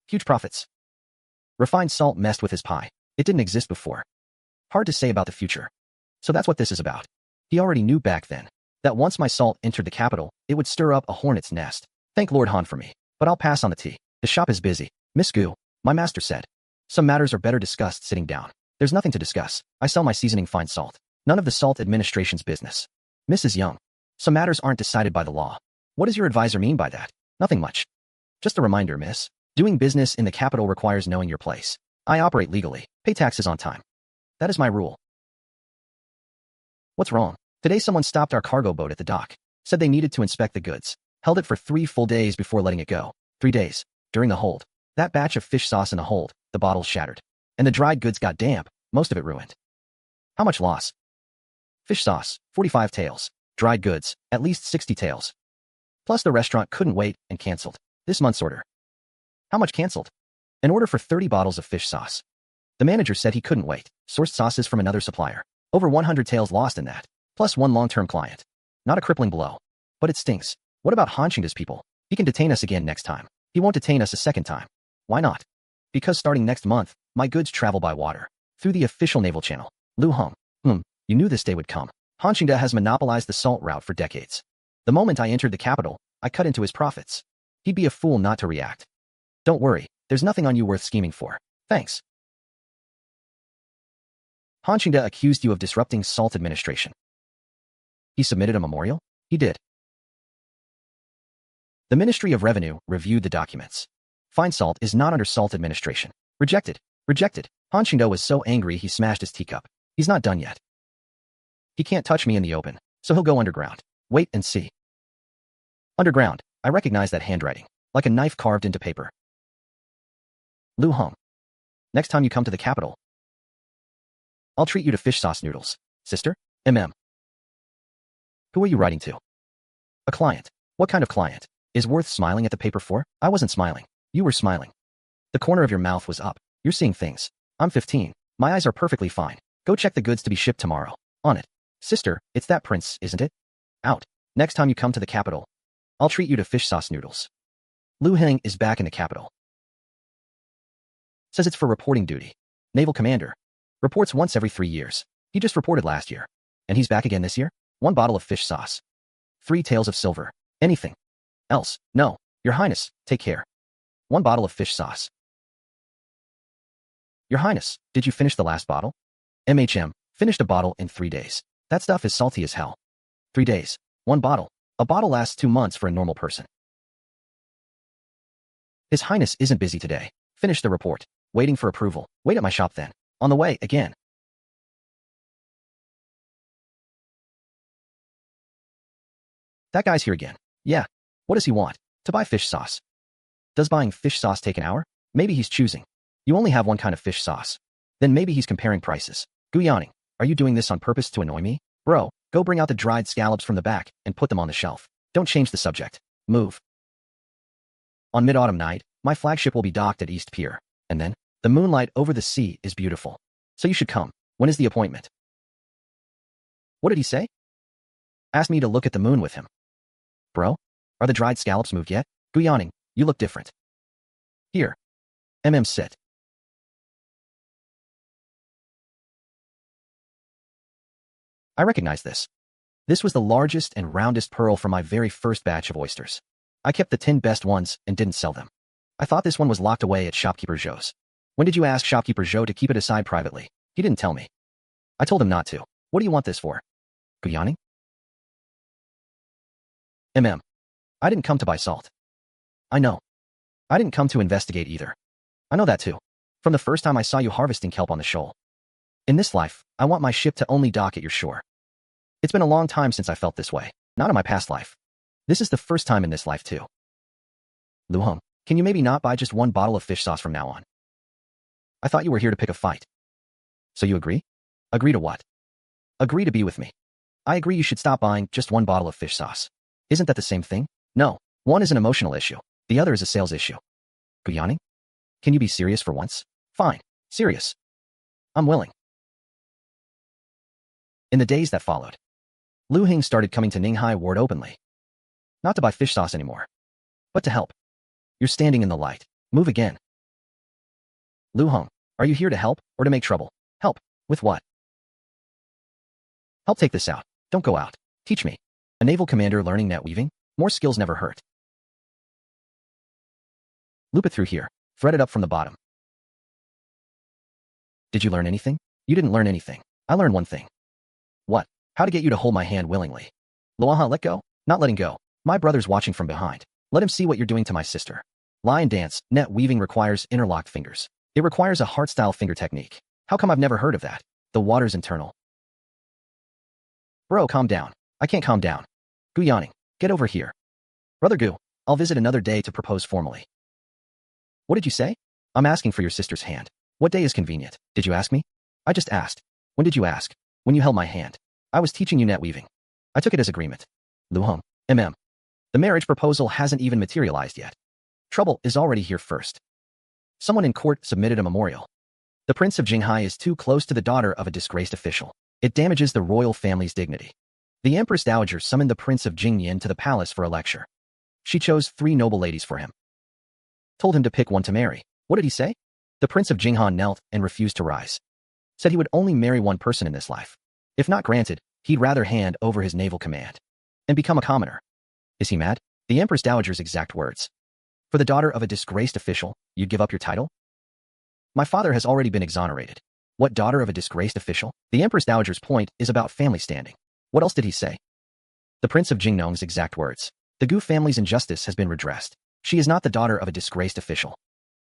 Huge profits. Refined salt messed with his pie. It didn't exist before. Hard to say about the future. So that's what this is about. He already knew back then that once my salt entered the capital, it would stir up a hornet's nest. Thank Lord Han for me, but I'll pass on the tea. The shop is busy. Miss Gu, my master said. Some matters are better discussed sitting down. There's nothing to discuss. I sell my seasoning fine salt. None of the Salt Administration's business. Mrs. Young, some matters aren't decided by the law. What does your advisor mean by that? Nothing much. Just a reminder, miss. Doing business in the capital requires knowing your place. I operate legally, pay taxes on time. That is my rule. What's wrong? Today someone stopped our cargo boat at the dock. Said they needed to inspect the goods. Held it for 3 full days before letting it go. 3 days. During the hold. That batch of fish sauce in the hold, the bottles shattered. And the dried goods got damp, most of it ruined. How much loss? Fish sauce, 45 taels. Dried goods, at least 60 taels. Plus the restaurant couldn't wait and canceled. This month's order. How much canceled? An order for 30 bottles of fish sauce. The manager said he couldn't wait. Sourced sauces from another supplier. Over 100 taels lost in that. Plus 1 long-term client. Not a crippling blow. But it stinks. What about Han Qingda's people? He can detain us again next time. He won't detain us a second time. Why not? Because starting next month, my goods travel by water. Through the official naval channel. Lu Hong. You knew this day would come. Han Qingda has monopolized the salt route for decades. The moment I entered the capital, I cut into his profits. He'd be a fool not to react. Don't worry, there's nothing on you worth scheming for. Thanks. Han Qingda accused you of disrupting Salt Administration. He submitted a memorial? He did. The Ministry of Revenue reviewed the documents. Fine salt is not under Salt Administration. Rejected. Rejected. Han Qingda was so angry he smashed his teacup. He's not done yet. He can't touch me in the open, so he'll go underground. Wait and see. Underground, I recognize that handwriting, like a knife carved into paper. Lu Hong. Next time you come to the capital, I'll treat you to fish sauce noodles. Sister? Who are you writing to? A client. What kind of client? Is worth smiling at the paper for? I wasn't smiling. You were smiling. The corner of your mouth was up. You're seeing things. I'm 15. My eyes are perfectly fine. Go check the goods to be shipped tomorrow. On it. Sister, it's that prince, isn't it? Out. Next time you come to the capital, I'll treat you to fish sauce noodles. Lu Heng is back in the capital. Says it's for reporting duty. Naval commander. Reports once every 3 years. He just reported last year. And he's back again this year? 1 bottle of fish sauce. 3 taels of silver. Anything else? No. Your Highness, take care. 1 bottle of fish sauce. Your Highness, did you finish the last bottle? Finished a bottle in 3 days. That stuff is salty as hell. 3 days. 1 bottle. A bottle lasts 2 months for a normal person. His Highness isn't busy today. Finish the report. Waiting for approval. Wait at my shop then. On the way, again. That guy's here again. Yeah. What does he want? To buy fish sauce. Does buying fish sauce take an hour? Maybe he's choosing. You only have 1 kind of fish sauce. Then maybe he's comparing prices. Guyaning, are you doing this on purpose to annoy me? Bro, go bring out the dried scallops from the back and put them on the shelf. Don't change the subject. Move. On mid-autumn night, my flagship will be docked at East Pier. And then, the moonlight over the sea is beautiful. So you should come. When is the appointment? What did he say? Asked me to look at the moon with him. Bro, are the dried scallops moved yet? Guyaning, you look different. Here. Sit. I recognize this. This was the largest and roundest pearl from my very first batch of oysters. I kept the 10 best ones and didn't sell them. I thought this one was locked away at shopkeeper Zhou's. When did you ask shopkeeper Zhou to keep it aside privately? He didn't tell me. I told him not to. What do you want this for? Guyani? I didn't come to buy salt. I know. I didn't come to investigate either. I know that too. From the first time I saw you harvesting kelp on the shoal. In this life, I want my ship to only dock at your shore. It's been a long time since I felt this way. Not in my past life. This is the first time in this life too. Lu Hong, can you maybe not buy just one bottle of fish sauce from now on? I thought you were here to pick a fight. So you agree? Agree to what? Agree to be with me. I agree you should stop buying just one bottle of fish sauce. Isn't that the same thing? No. One is an emotional issue. The other is a sales issue. Guyani? Can you be serious for once? Fine. Serious. I'm willing. In the days that followed, Lu Hing started coming to Ninghai Ward openly. Not to buy fish sauce anymore, but to help. You're standing in the light. Move again. Lu Hong, are you here to help or to make trouble? Help. With what? Help take this out. Don't go out. Teach me. A naval commander learning net weaving? More skills never hurt. Loop it through here. Thread it up from the bottom. Did you learn anything? You didn't learn anything. I learned one thing. What? How to get you to hold my hand willingly. Luaha, let go? Not letting go. My brother's watching from behind. Let him see what you're doing to my sister. Lion dance, net weaving requires interlocked fingers. It requires a heart-style finger technique. How come I've never heard of that? The water's internal. Bro, calm down. I can't calm down. Gu yawning. Get over here. Brother Gu, I'll visit another day to propose formally. What did you say? I'm asking for your sister's hand. What day is convenient? Did you ask me? I just asked. When did you ask? When you held my hand. I was teaching you net weaving. I took it as agreement. Lu Hong, The marriage proposal hasn't even materialized yet. Trouble is already here first. Someone in court submitted a memorial. The Prince of Jinghai is too close to the daughter of a disgraced official. It damages the royal family's dignity. The Empress Dowager summoned the Prince of Jingyan to the palace for a lecture. She chose 3 noble ladies for him. Told him to pick one to marry. What did he say? The Prince of Jinghan knelt and refused to rise. Said he would only marry one person in this life. If not granted, he'd rather hand over his naval command and become a commoner. Is he mad? The Empress Dowager's exact words. For the daughter of a disgraced official, you'd give up your title? My father has already been exonerated. What daughter of a disgraced official? The Empress Dowager's point is about family standing. What else did he say? The Prince of Jingnong's exact words. The Gu family's injustice has been redressed. She is not the daughter of a disgraced official.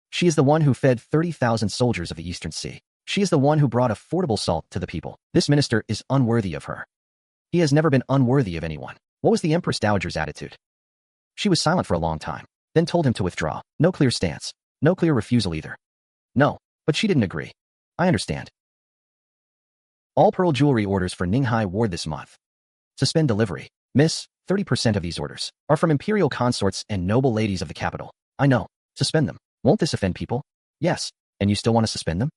She is the one who fed 30,000 soldiers of the Eastern Sea. She is the one who brought affordable salt to the people. This minister is unworthy of her. He has never been unworthy of anyone. What was the Empress Dowager's attitude? She was silent for a long time, then told him to withdraw. No clear stance. No clear refusal either. No, but she didn't agree. I understand. All pearl jewelry orders for Ninghai Ward this month. Suspend delivery. Miss, 30% of these orders are from imperial consorts and noble ladies of the capital. I know. Suspend them. Won't this offend people? Yes. And you still want to suspend them?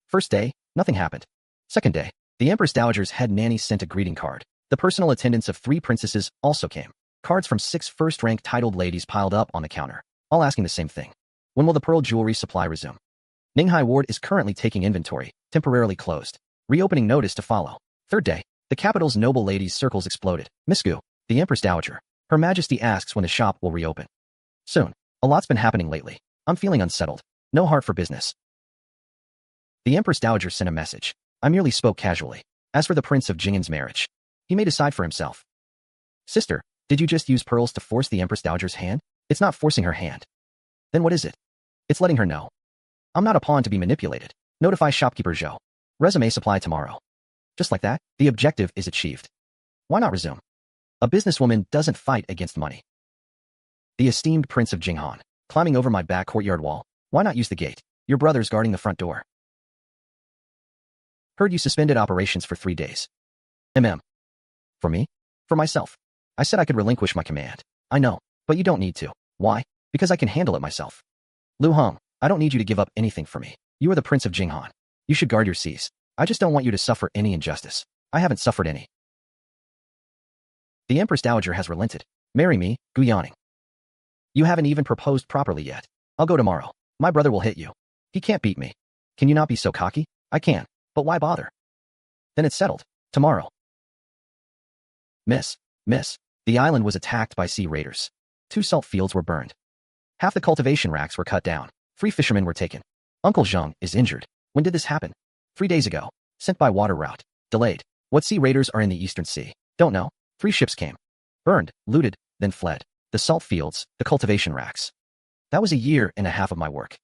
First day, nothing happened. Second day, the Empress Dowager's head nanny sent a greeting card. The personal attendants of 3 princesses also came. Cards from 6 first-rank titled ladies piled up on the counter, all asking the same thing. When will the pearl jewelry supply resume? Ninghai Ward is currently taking inventory, temporarily closed. Reopening notice to follow. Third day, the capital's noble ladies' circles exploded. Miss Gu, the Empress Dowager. Her Majesty asks when the shop will reopen. Soon. A lot's been happening lately. I'm feeling unsettled. No heart for business. The Empress Dowager sent a message. I merely spoke casually. As for the Prince of Jing'an's marriage, he may decide for himself. Sister, did you just use pearls to force the Empress Dowager's hand? It's not forcing her hand. Then what is it? It's letting her know. I'm not a pawn to be manipulated. Notify shopkeeper Zhou. Resume supply tomorrow. Just like that, the objective is achieved. Why not resume? A businesswoman doesn't fight against money. The esteemed Prince of Jinghan, climbing over my back courtyard wall. Why not use the gate? Your brother's guarding the front door. Heard you suspended operations for 3 days. For me? For myself. I said I could relinquish my command. I know, but you don't need to. Why? Because I can handle it myself. Lu Hong, I don't need you to give up anything for me. You are the Prince of Jinghan. You should guard your seas. I just don't want you to suffer any injustice. I haven't suffered any. The Empress Dowager has relented. Marry me, Gu yawning. You haven't even proposed properly yet. I'll go tomorrow. My brother will hit you. He can't beat me. Can you not be so cocky? I can. But why bother? Then it's settled. Tomorrow. Miss, the island was attacked by sea raiders. 2 salt fields were burned. Half the cultivation racks were cut down. 3 fishermen were taken. Uncle Zheng is injured. When did this happen? 3 days ago. Sent by water route. Delayed. What sea raiders are in the Eastern Sea? Don't know. 3 ships came. Burned, looted, then fled. The salt fields, the cultivation racks. That was a year and a half of my work.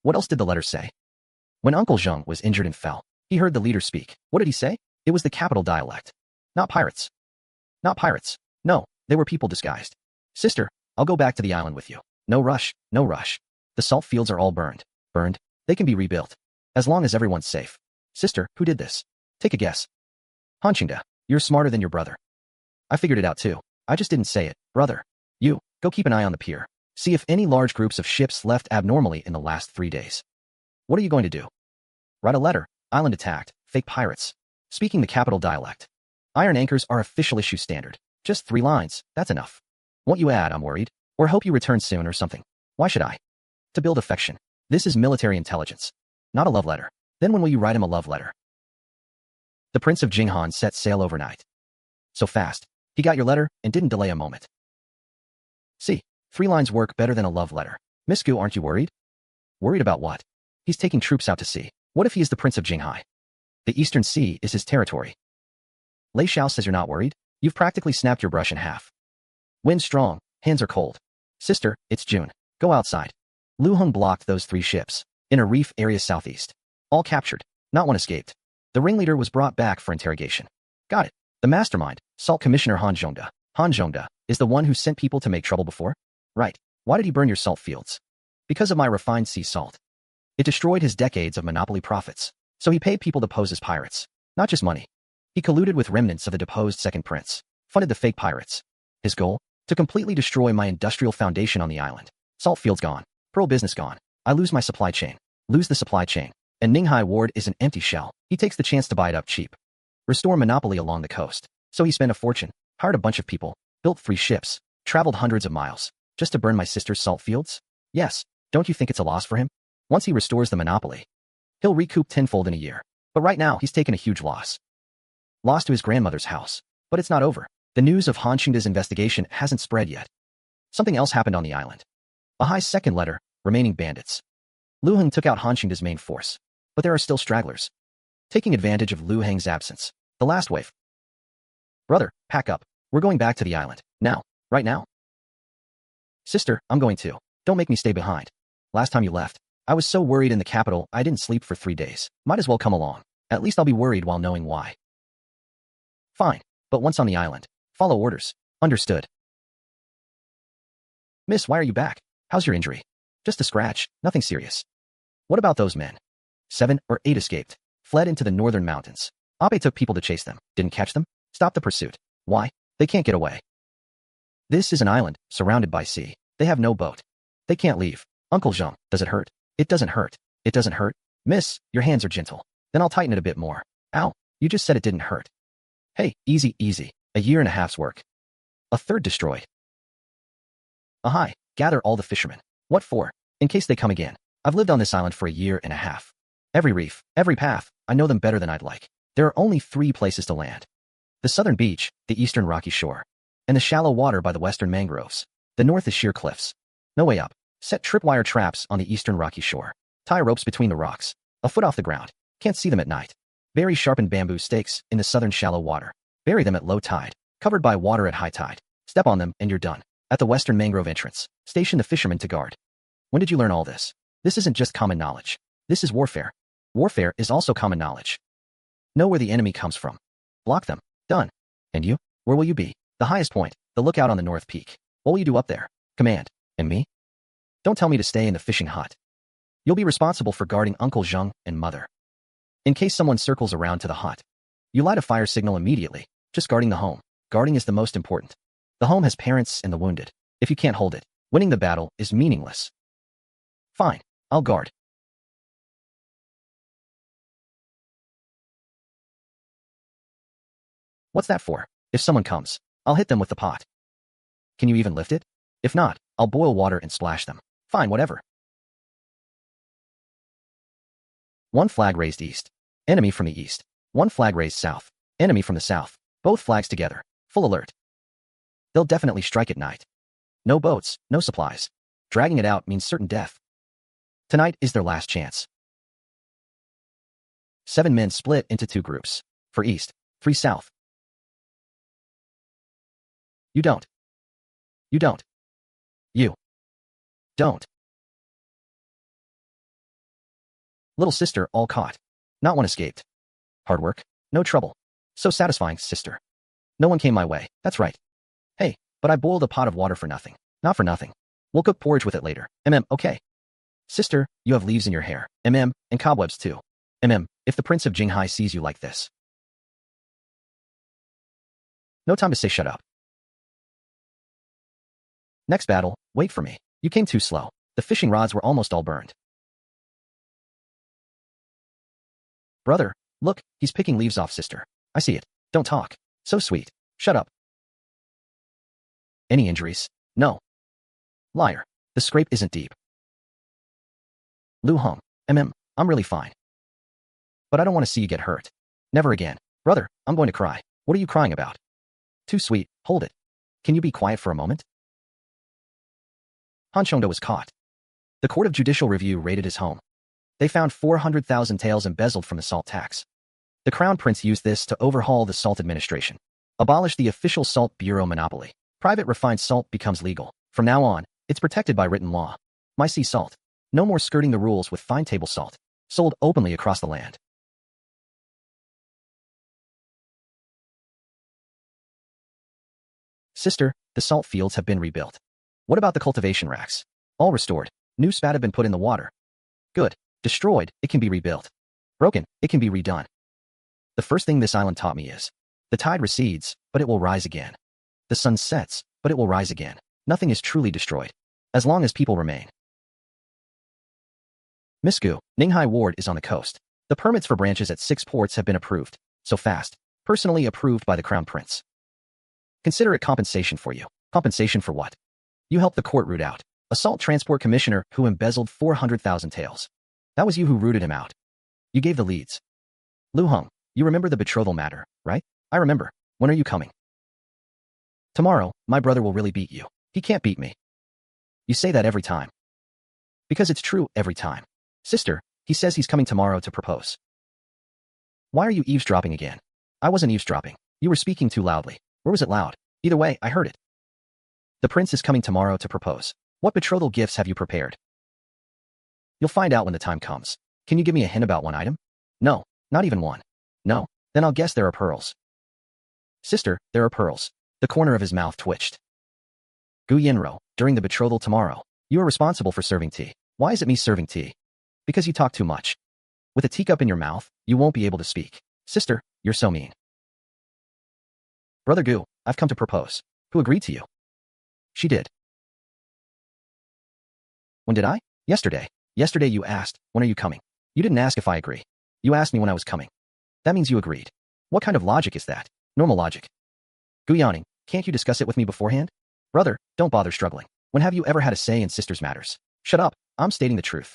What else did the letter say? When Uncle Zheng was injured and fell, he heard the leader speak. What did he say? It was the capital dialect. Not pirates. Not pirates. No, they were people disguised. Sister, I'll go back to the island with you. No rush, no rush. The salt fields are all burned. Burned? They can be rebuilt. As long as everyone's safe. Sister, who did this? Take a guess. Hanqingda, you're smarter than your brother. I figured it out too. I just didn't say it. Brother. You, go keep an eye on the pier. See if any large groups of ships left abnormally in the last 3 days. What are you going to do? Write a letter. Island attacked. Fake pirates. Speaking the capital dialect. Iron anchors are official issue standard. Just 3 lines. That's enough. Won't you add, I'm worried? Or hope you return soon or something. Why should I? To build affection. This is military intelligence. Not a love letter. Then when will you write him a love letter? The Prince of Jinghan set sail overnight. So fast. He got your letter and didn't delay a moment. See, 3 lines work better than a love letter. Miss Gu, aren't you worried? Worried about what? He's taking troops out to sea. What if he is the Prince of Jinghai? The Eastern Sea is his territory. Lei Xiao says you're not worried? You've practically snapped your brush in half. Wind strong, hands are cold. Sister, it's June. Go outside. Lu Heng blocked those 3 ships. In a reef area southeast. All captured. Not one escaped. The ringleader was brought back for interrogation. Got it. The mastermind, Salt Commissioner Han Zhongda. Han Zhongda is the one who sent people to make trouble before? Right. Why did he burn your salt fields? Because of my refined sea salt. It destroyed his decades of monopoly profits. So he paid people to pose as pirates. Not just money. He colluded with remnants of the deposed second prince. Funded the fake pirates. His goal? To completely destroy my industrial foundation on the island. Salt fields gone. Pearl business gone. I lose my supply chain. Lose the supply chain. And Ninghai Ward is an empty shell. He takes the chance to buy it up cheap. Restore monopoly along the coast. So he spent a fortune. Hired a bunch of people. Built 3 ships. Traveled hundreds of miles. Just to burn my sister's salt fields? Yes. Don't you think it's a loss for him? Once he restores the monopoly, he'll recoup tenfold in a year. But right now, he's taken a huge loss. Loss to his grandmother's house. But it's not over. The news of Hanqingda's investigation hasn't spread yet. Something else happened on the island. Bahai's second letter, remaining bandits. Lu Heng took out Hanqingda's main force. But there are still stragglers. Taking advantage of Lu Heng's absence. The last wave. Brother, pack up. We're going back to the island. Now. Right now. Sister, I'm going too. Don't make me stay behind. Last time you left, I was so worried in the capital I didn't sleep for 3 days. Might as well come along. At least I'll be worried while knowing why. Fine. But once on the island, follow orders. Understood. Miss, why are you back? How's your injury? Just a scratch. Nothing serious. What about those men? 7 or 8 escaped. Fled into the northern mountains. Abe took people to chase them. Didn't catch them? Stopped the pursuit. Why? They can't get away. This is an island, surrounded by sea. They have no boat. They can't leave. Uncle Zheng, does it hurt? It doesn't hurt. It doesn't hurt? Miss, your hands are gentle. Then I'll tighten it a bit more. Ow, you just said it didn't hurt. Hey, easy, easy. A year and a half's work. A third destroyed. Ahai, gather all the fishermen. What for? In case they come again. I've lived on this island for a year and a half. Every reef, every path, I know them better than I'd like. There are only 3 places to land. The southern beach, the eastern rocky shore, and the shallow water by the western mangroves. The north is sheer cliffs. No way up. Set tripwire traps on the eastern rocky shore. Tie ropes between the rocks. A foot off the ground. Can't see them at night. Bury sharpened bamboo stakes in the southern shallow water. Bury them at low tide. Covered by water at high tide. Step on them and you're done. At the western mangrove entrance, station the fishermen to guard. When did you learn all this? This isn't just common knowledge. This is warfare. Warfare is also common knowledge. Know where the enemy comes from. Block them. Done. And you? Where will you be? The highest point, the lookout on the north peak. What will you do up there? Command. And me? Don't tell me to stay in the fishing hut. You'll be responsible for guarding Uncle Zheng and Mother. In case someone circles around to the hut, you light a fire signal immediately, just guarding the home. Guarding is the most important. The home has parents and the wounded. If you can't hold it, winning the battle is meaningless. Fine, I'll guard. What's that for? If someone comes, I'll hit them with the pot. Can you even lift it? If not, I'll boil water and splash them. Fine, whatever. 1 flag raised east. Enemy from the east. 1 flag raised south. Enemy from the south. Both flags together. Full alert. They'll definitely strike at night. No boats, no supplies. Dragging it out means certain death. Tonight is their last chance. 7 men split into 2 groups. 4 east, 3 south. You don't. You don't. You don't. Little sister all caught. Not one escaped. Hard work, no trouble. So satisfying, sister. No one came my way, that's right. Hey, but I boiled a pot of water for nothing. Not for nothing. We'll cook porridge with it later. Okay. Sister, you have leaves in your hair. And cobwebs too. If the Prince of Jinghai sees you like this. No time to say shut up. Next battle, wait for me. You came too slow. The fishing rods were almost all burned. Brother, look, he's picking leaves off, sister. I see it. Don't talk. So sweet. Shut up. Any injuries? No. Liar. The scrape isn't deep. Lu Hong. I'm really fine. But I don't want to see you get hurt. Never again. Brother, I'm going to cry. What are you crying about? Too sweet. Hold it. Can you be quiet for a moment? Han Chongda was caught. The Court of Judicial Review raided his home. They found 400,000 taels embezzled from the salt tax. The Crown Prince used this to overhaul the salt administration. Abolish the official salt bureau monopoly. Private refined salt becomes legal. From now on, it's protected by written law. My sea salt. No more skirting the rules with fine table salt. Sold openly across the land. Sister, the salt fields have been rebuilt. What about the cultivation racks? All restored. New spat have been put in the water. Good. Destroyed, it can be rebuilt. Broken, it can be redone. The first thing this island taught me is, the tide recedes, but it will rise again. The sun sets, but it will rise again. Nothing is truly destroyed, as long as people remain. Misgu, Ninghai Ward is on the coast. The permits for branches at 6 ports have been approved. So fast. Personally approved by the Crown Prince. Consider it compensation for you. Compensation for what? You helped the court root out a salt transport commissioner who embezzled 400,000 taels. That was you who rooted him out. You gave the leads. Lu Hong, you remember the betrothal matter, right? I remember. When are you coming? Tomorrow, my brother will really beat you. He can't beat me. You say that every time. Because it's true every time. Sister, he says he's coming tomorrow to propose. Why are you eavesdropping again? I wasn't eavesdropping. You were speaking too loudly. Or was it loud? Either way, I heard it. The prince is coming tomorrow to propose. What betrothal gifts have you prepared? You'll find out when the time comes. Can you give me a hint about one item? No, not even one. No, then I'll guess there are pearls. Sister, there are pearls. The corner of his mouth twitched. Gu Yinro, during the betrothal tomorrow, you are responsible for serving tea. Why is it me serving tea? Because you talk too much. With a teacup in your mouth, you won't be able to speak. Sister, you're so mean. Brother Gu, I've come to propose. Who agreed to you? She did. When did I? Yesterday. Yesterday you asked, when are you coming? You didn't ask if I agree. You asked me when I was coming. That means you agreed. What kind of logic is that? Normal logic. Gu Yaning, can't you discuss it with me beforehand? Brother, don't bother struggling. When have you ever had a say in sisters' matters? Shut up, I'm stating the truth.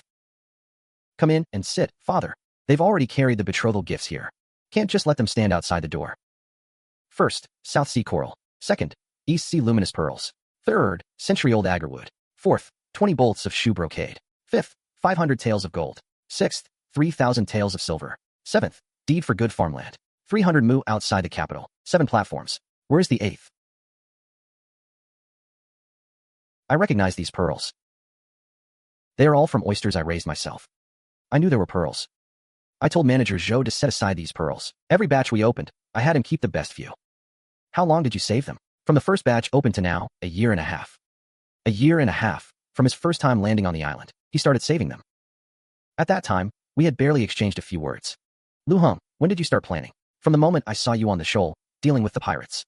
Come in and sit, father. They've already carried the betrothal gifts here. Can't just let them stand outside the door. First, South Sea coral. Second, East Sea luminous pearls. Third, century-old agarwood. Fourth, 20 bolts of shoe brocade. Fifth, 500 taels of gold. Sixth, 3,000 taels of silver. Seventh, deed for good farmland. 300 mu outside the capital. 7 platforms. Where's the 8th? I recognize these pearls. They are all from oysters I raised myself. I knew there were pearls. I told manager Zhou to set aside these pearls. Every batch we opened, I had him keep the best few. How long did you save them? From the first batch opened to now, a year and a half. A year and a half. From his first time landing on the island, he started saving them. At that time, we had barely exchanged a few words. Lu Hong, when did you start planning? From the moment I saw you on the shoal, dealing with the pirates.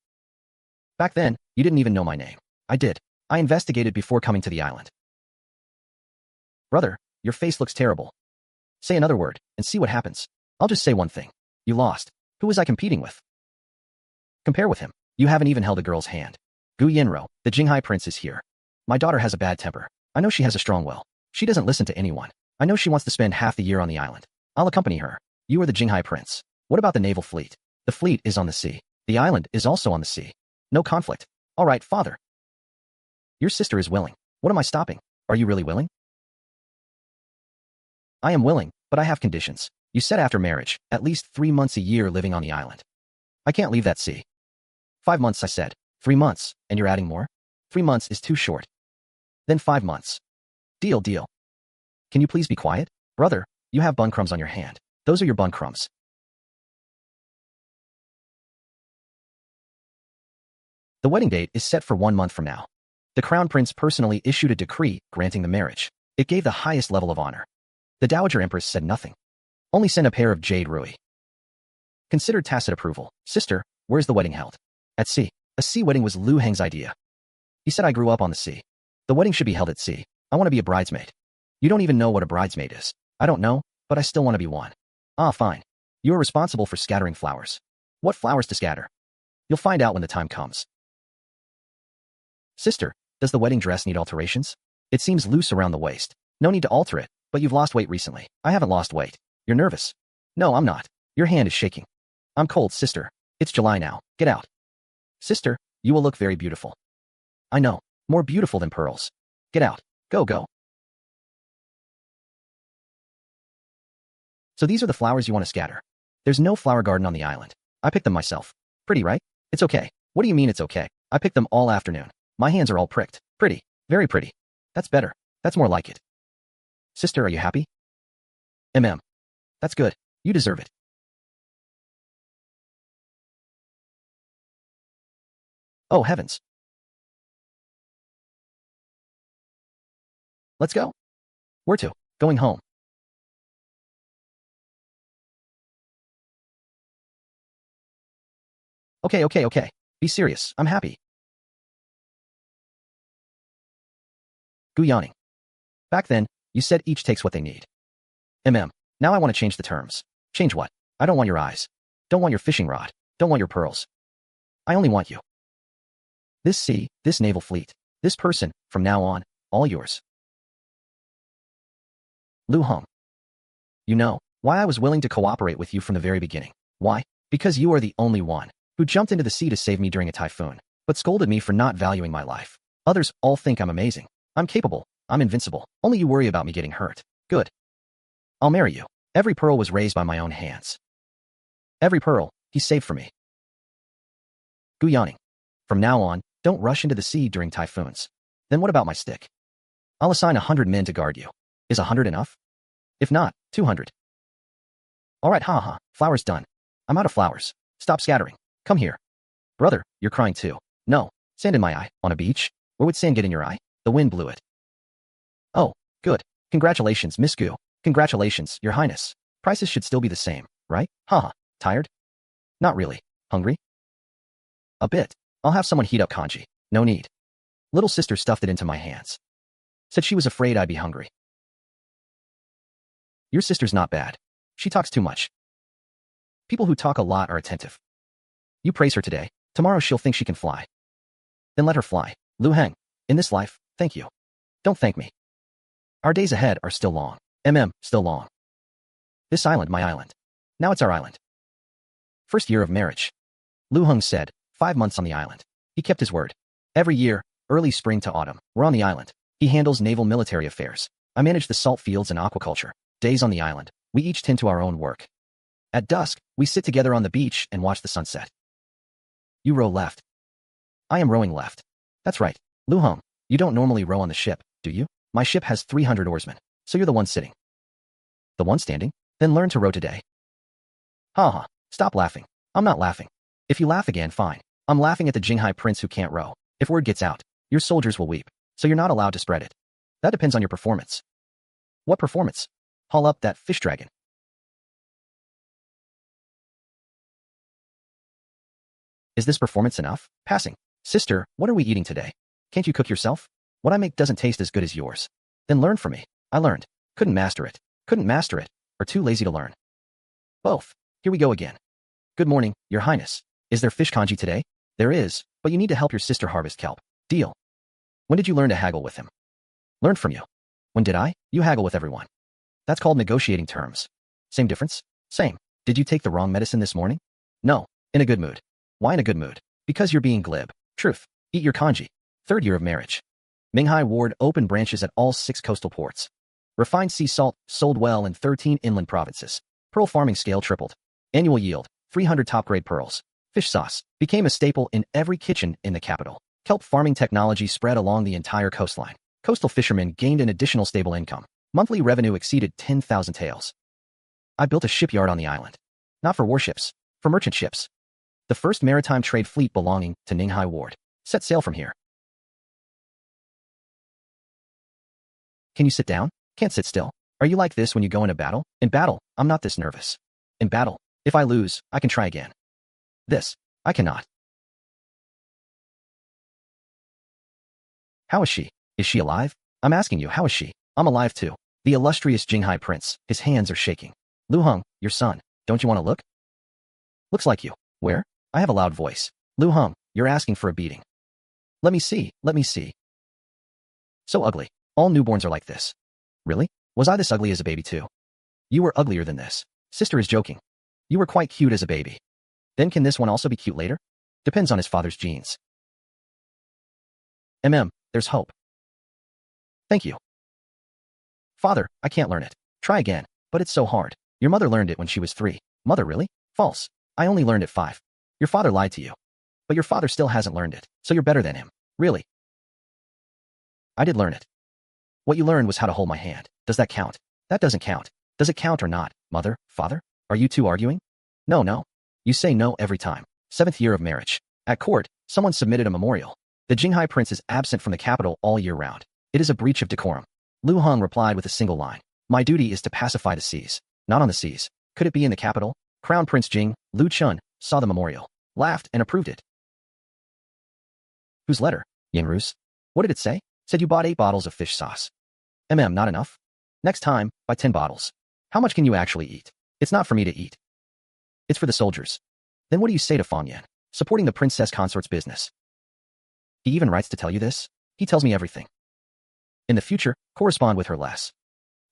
Back then, you didn't even know my name. I did. I investigated before coming to the island. Brother, your face looks terrible. Say another word, and see what happens. I'll just say one thing. You lost. Who was I competing with? Compare with him. You haven't even held a girl's hand. Gu Yinro, the Jinghai prince is here. My daughter has a bad temper. I know she has a strong will. She doesn't listen to anyone. I know she wants to spend half the year on the island. I'll accompany her. You are the Jinghai prince. What about the naval fleet? The fleet is on the sea. The island is also on the sea. No conflict. All right, father. Your sister is willing. What am I stopping? Are you really willing? I am willing, but I have conditions. You said after marriage, at least 3 months a year living on the island. I can't leave that sea. 5 months, I said. 3 months, and you're adding more? 3 months is too short. Then 5 months. Deal, deal. Can you please be quiet? Brother, you have bun crumbs on your hand. Those are your bun crumbs. The wedding date is set for 1 month from now. The Crown Prince personally issued a decree granting the marriage. It gave the highest level of honor. The Dowager Empress said nothing. Only sent a pair of jade rui. Considered tacit approval. Sister, where's the wedding held? At sea. A sea wedding was Lu Heng's idea. He said I grew up on the sea. The wedding should be held at sea. I want to be a bridesmaid. You don't even know what a bridesmaid is. I don't know, but I still want to be one. Ah, fine. You are responsible for scattering flowers. What flowers to scatter? You'll find out when the time comes. Sister, does the wedding dress need alterations? It seems loose around the waist. No need to alter it, but you've lost weight recently. I haven't lost weight. You're nervous. No, I'm not. Your hand is shaking. I'm cold, sister. It's July now. Get out. Sister, you will look very beautiful. I know. More beautiful than pearls. Get out. Go, go. So these are the flowers you want to scatter. There's no flower garden on the island. I picked them myself. Pretty, right? It's okay. What do you mean it's okay? I picked them all afternoon. My hands are all pricked. Pretty. Very pretty. That's better. That's more like it. Sister, are you happy? That's good. You deserve it. Oh, heavens. Let's go. Where to? Going home. Okay. Be serious. I'm happy. Gu yawning. Back then, you said each takes what they need. Now I want to change the terms. Change what? I don't want your eyes. Don't want your fishing rod. Don't want your pearls. I only want you. This sea, this naval fleet, this person, from now on, all yours. Lu Heng. You know, why I was willing to cooperate with you from the very beginning. Why? Because you are the only one who jumped into the sea to save me during a typhoon, but scolded me for not valuing my life. Others all think I'm amazing. I'm capable. I'm invincible. Only you worry about me getting hurt. Good. I'll marry you. Every pearl was raised by my own hands. Every pearl, he saved for me. Gu yawning. From now on, don't rush into the sea during typhoons. Then what about my stick? I'll assign 100 men to guard you. Is 100 enough? If not, 200. All right, haha, flowers done. I'm out of flowers. Stop scattering. Come here. Brother, you're crying too. No, sand in my eye. On a beach? Where would sand get in your eye? The wind blew it. Oh, good. Congratulations, Miss Gu. Congratulations, Your Highness. Prices should still be the same, right? Haha. Tired? Not really. Hungry? A bit. I'll have someone heat up congee. No need. Little sister stuffed it into my hands. Said she was afraid I'd be hungry. Your sister's not bad. She talks too much. People who talk a lot are attentive. You praise her today. Tomorrow she'll think she can fly. Then let her fly. Lu Heng. In this life, thank you. Don't thank me. Our days ahead are still long. Still long. This island, my island. Now it's our island. First year of marriage. Lu Heng said, 5 months on the island. He kept his word. Every year, early spring to autumn, we're on the island. He handles naval military affairs. I manage the salt fields and aquaculture. Days on the island. We each tend to our own work. At dusk, we sit together on the beach and watch the sunset. You row left. I am rowing left. That's right. Lu Heng, you don't normally row on the ship, do you? My ship has 300 oarsmen, so you're the one sitting. The one standing? Then learn to row today. Haha, stop laughing. I'm not laughing. If you laugh again, fine. I'm laughing at the Jinghai prince who can't row. If word gets out, your soldiers will weep, so you're not allowed to spread it. That depends on your performance. What performance? Haul up that fish dragon. Is this performance enough? Passing. Sister, what are we eating today? Can't you cook yourself? What I make doesn't taste as good as yours. Then learn from me. I learned. Couldn't master it. Or too lazy to learn. Both. Here we go again. Good morning, Your Highness. Is there fish congee today? There is, but you need to help your sister harvest kelp. Deal. When did you learn to haggle with him? Learned from you. When did I? You haggle with everyone. That's called negotiating terms. Same difference? Same. Did you take the wrong medicine this morning? No. In a good mood. Why in a good mood? Because you're being glib. Truth. Eat your congee. Third year of marriage. Minghai Ward opened branches at all 6 coastal ports. Refined sea salt sold well in 13 inland provinces. Pearl farming scale tripled. Annual yield, 300 top-grade pearls. Fish sauce became a staple in every kitchen in the capital. Kelp farming technology spread along the entire coastline. Coastal fishermen gained an additional stable income. Monthly revenue exceeded 10,000 taels. I built a shipyard on the island. Not for warships, for merchant ships. The first maritime trade fleet belonging to Minghai Ward set sail from here. Can you sit down? Can't sit still. Are you like this when you go into battle? In battle, I'm not this nervous. In battle, if I lose, I can try again. This, I cannot. How is she? Is she alive? I'm asking you, how is she? I'm alive too. The illustrious Jinghai prince, his hands are shaking. Lu Heng, your son, don't you want to look? Looks like you. Where? I have a loud voice. Lu Heng, you're asking for a beating. Let me see, let me see. So ugly. All newborns are like this. Really? Was I this ugly as a baby too? You were uglier than this. Sister is joking. You were quite cute as a baby. Then can this one also be cute later? Depends on his father's genes. There's hope. Thank you. Father, I can't learn it. Try again, but it's so hard. Your mother learned it when she was 3. Mother, really? False. I only learned it 5. Your father lied to you. But your father still hasn't learned it, so you're better than him. Really? I did learn it. What you learned was how to hold my hand. Does that count? That doesn't count. Does it count or not? Mother? Father? Are you two arguing? No. You say no every time. 7th year of marriage. At court, someone submitted a memorial. The Jinghai prince is absent from the capital all year round. It is a breach of decorum. Lu Heng replied with a single line. My duty is to pacify the seas. Not on the seas. Could it be in the capital? Crown Prince Jing, Lu Chun, saw the memorial, laughed and approved it. Whose letter? Yingru's. What did it say? Said you bought 8 bottles of fish sauce. Not enough? Next time, buy 10 bottles. How much can you actually eat? It's not for me to eat. It's for the soldiers. Then what do you say to Fang Yan? Supporting the princess consort's business. He even writes to tell you this? He tells me everything. In the future, correspond with her less.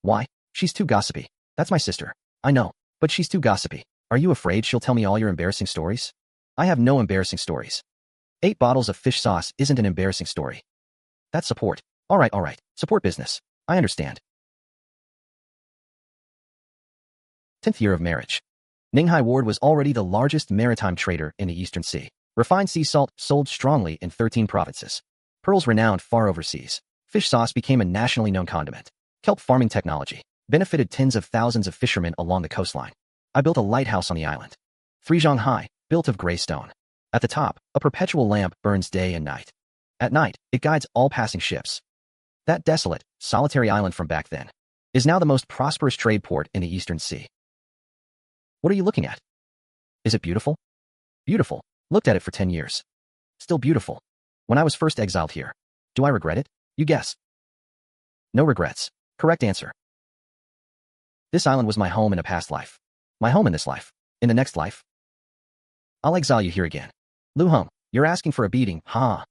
Why? She's too gossipy. That's my sister. I know, but she's too gossipy. Are you afraid she'll tell me all your embarrassing stories? I have no embarrassing stories. 8 bottles of fish sauce isn't an embarrassing story. That's support. All right. Support business. I understand. 10th year of marriage. Minghai Ward was already the largest maritime trader in the Eastern Sea. Refined sea salt sold strongly in 13 provinces. Pearls renowned far overseas. Fish sauce became a nationally known condiment. Kelp farming technology benefited tens of thousands of fishermen along the coastline. I built a lighthouse on the island. 3 zhang high, built of gray stone. At the top, a perpetual lamp burns day and night. At night, it guides all passing ships. That desolate, solitary island from back then is now the most prosperous trade port in the Eastern Sea. What are you looking at? Is it beautiful? Beautiful. Looked at it for 10 years. Still beautiful. When I was first exiled here. Do I regret it? You guess. No regrets. Correct answer. This island was my home in a past life. My home in this life. In the next life. I'll exile you here again. Lu Heng, you're asking for a beating, huh?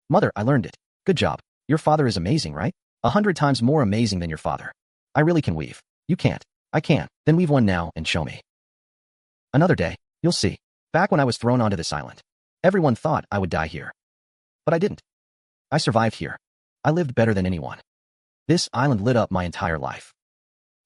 Mother, I learned it. Good job. Your father is amazing, right? 100 times more amazing than your father. I really can weave. You can't. I can. Then weave one now and show me. Another day, you'll see. Back when I was thrown onto this island, everyone thought I would die here. But I didn't. I survived here. I lived better than anyone. This island lit up my entire life.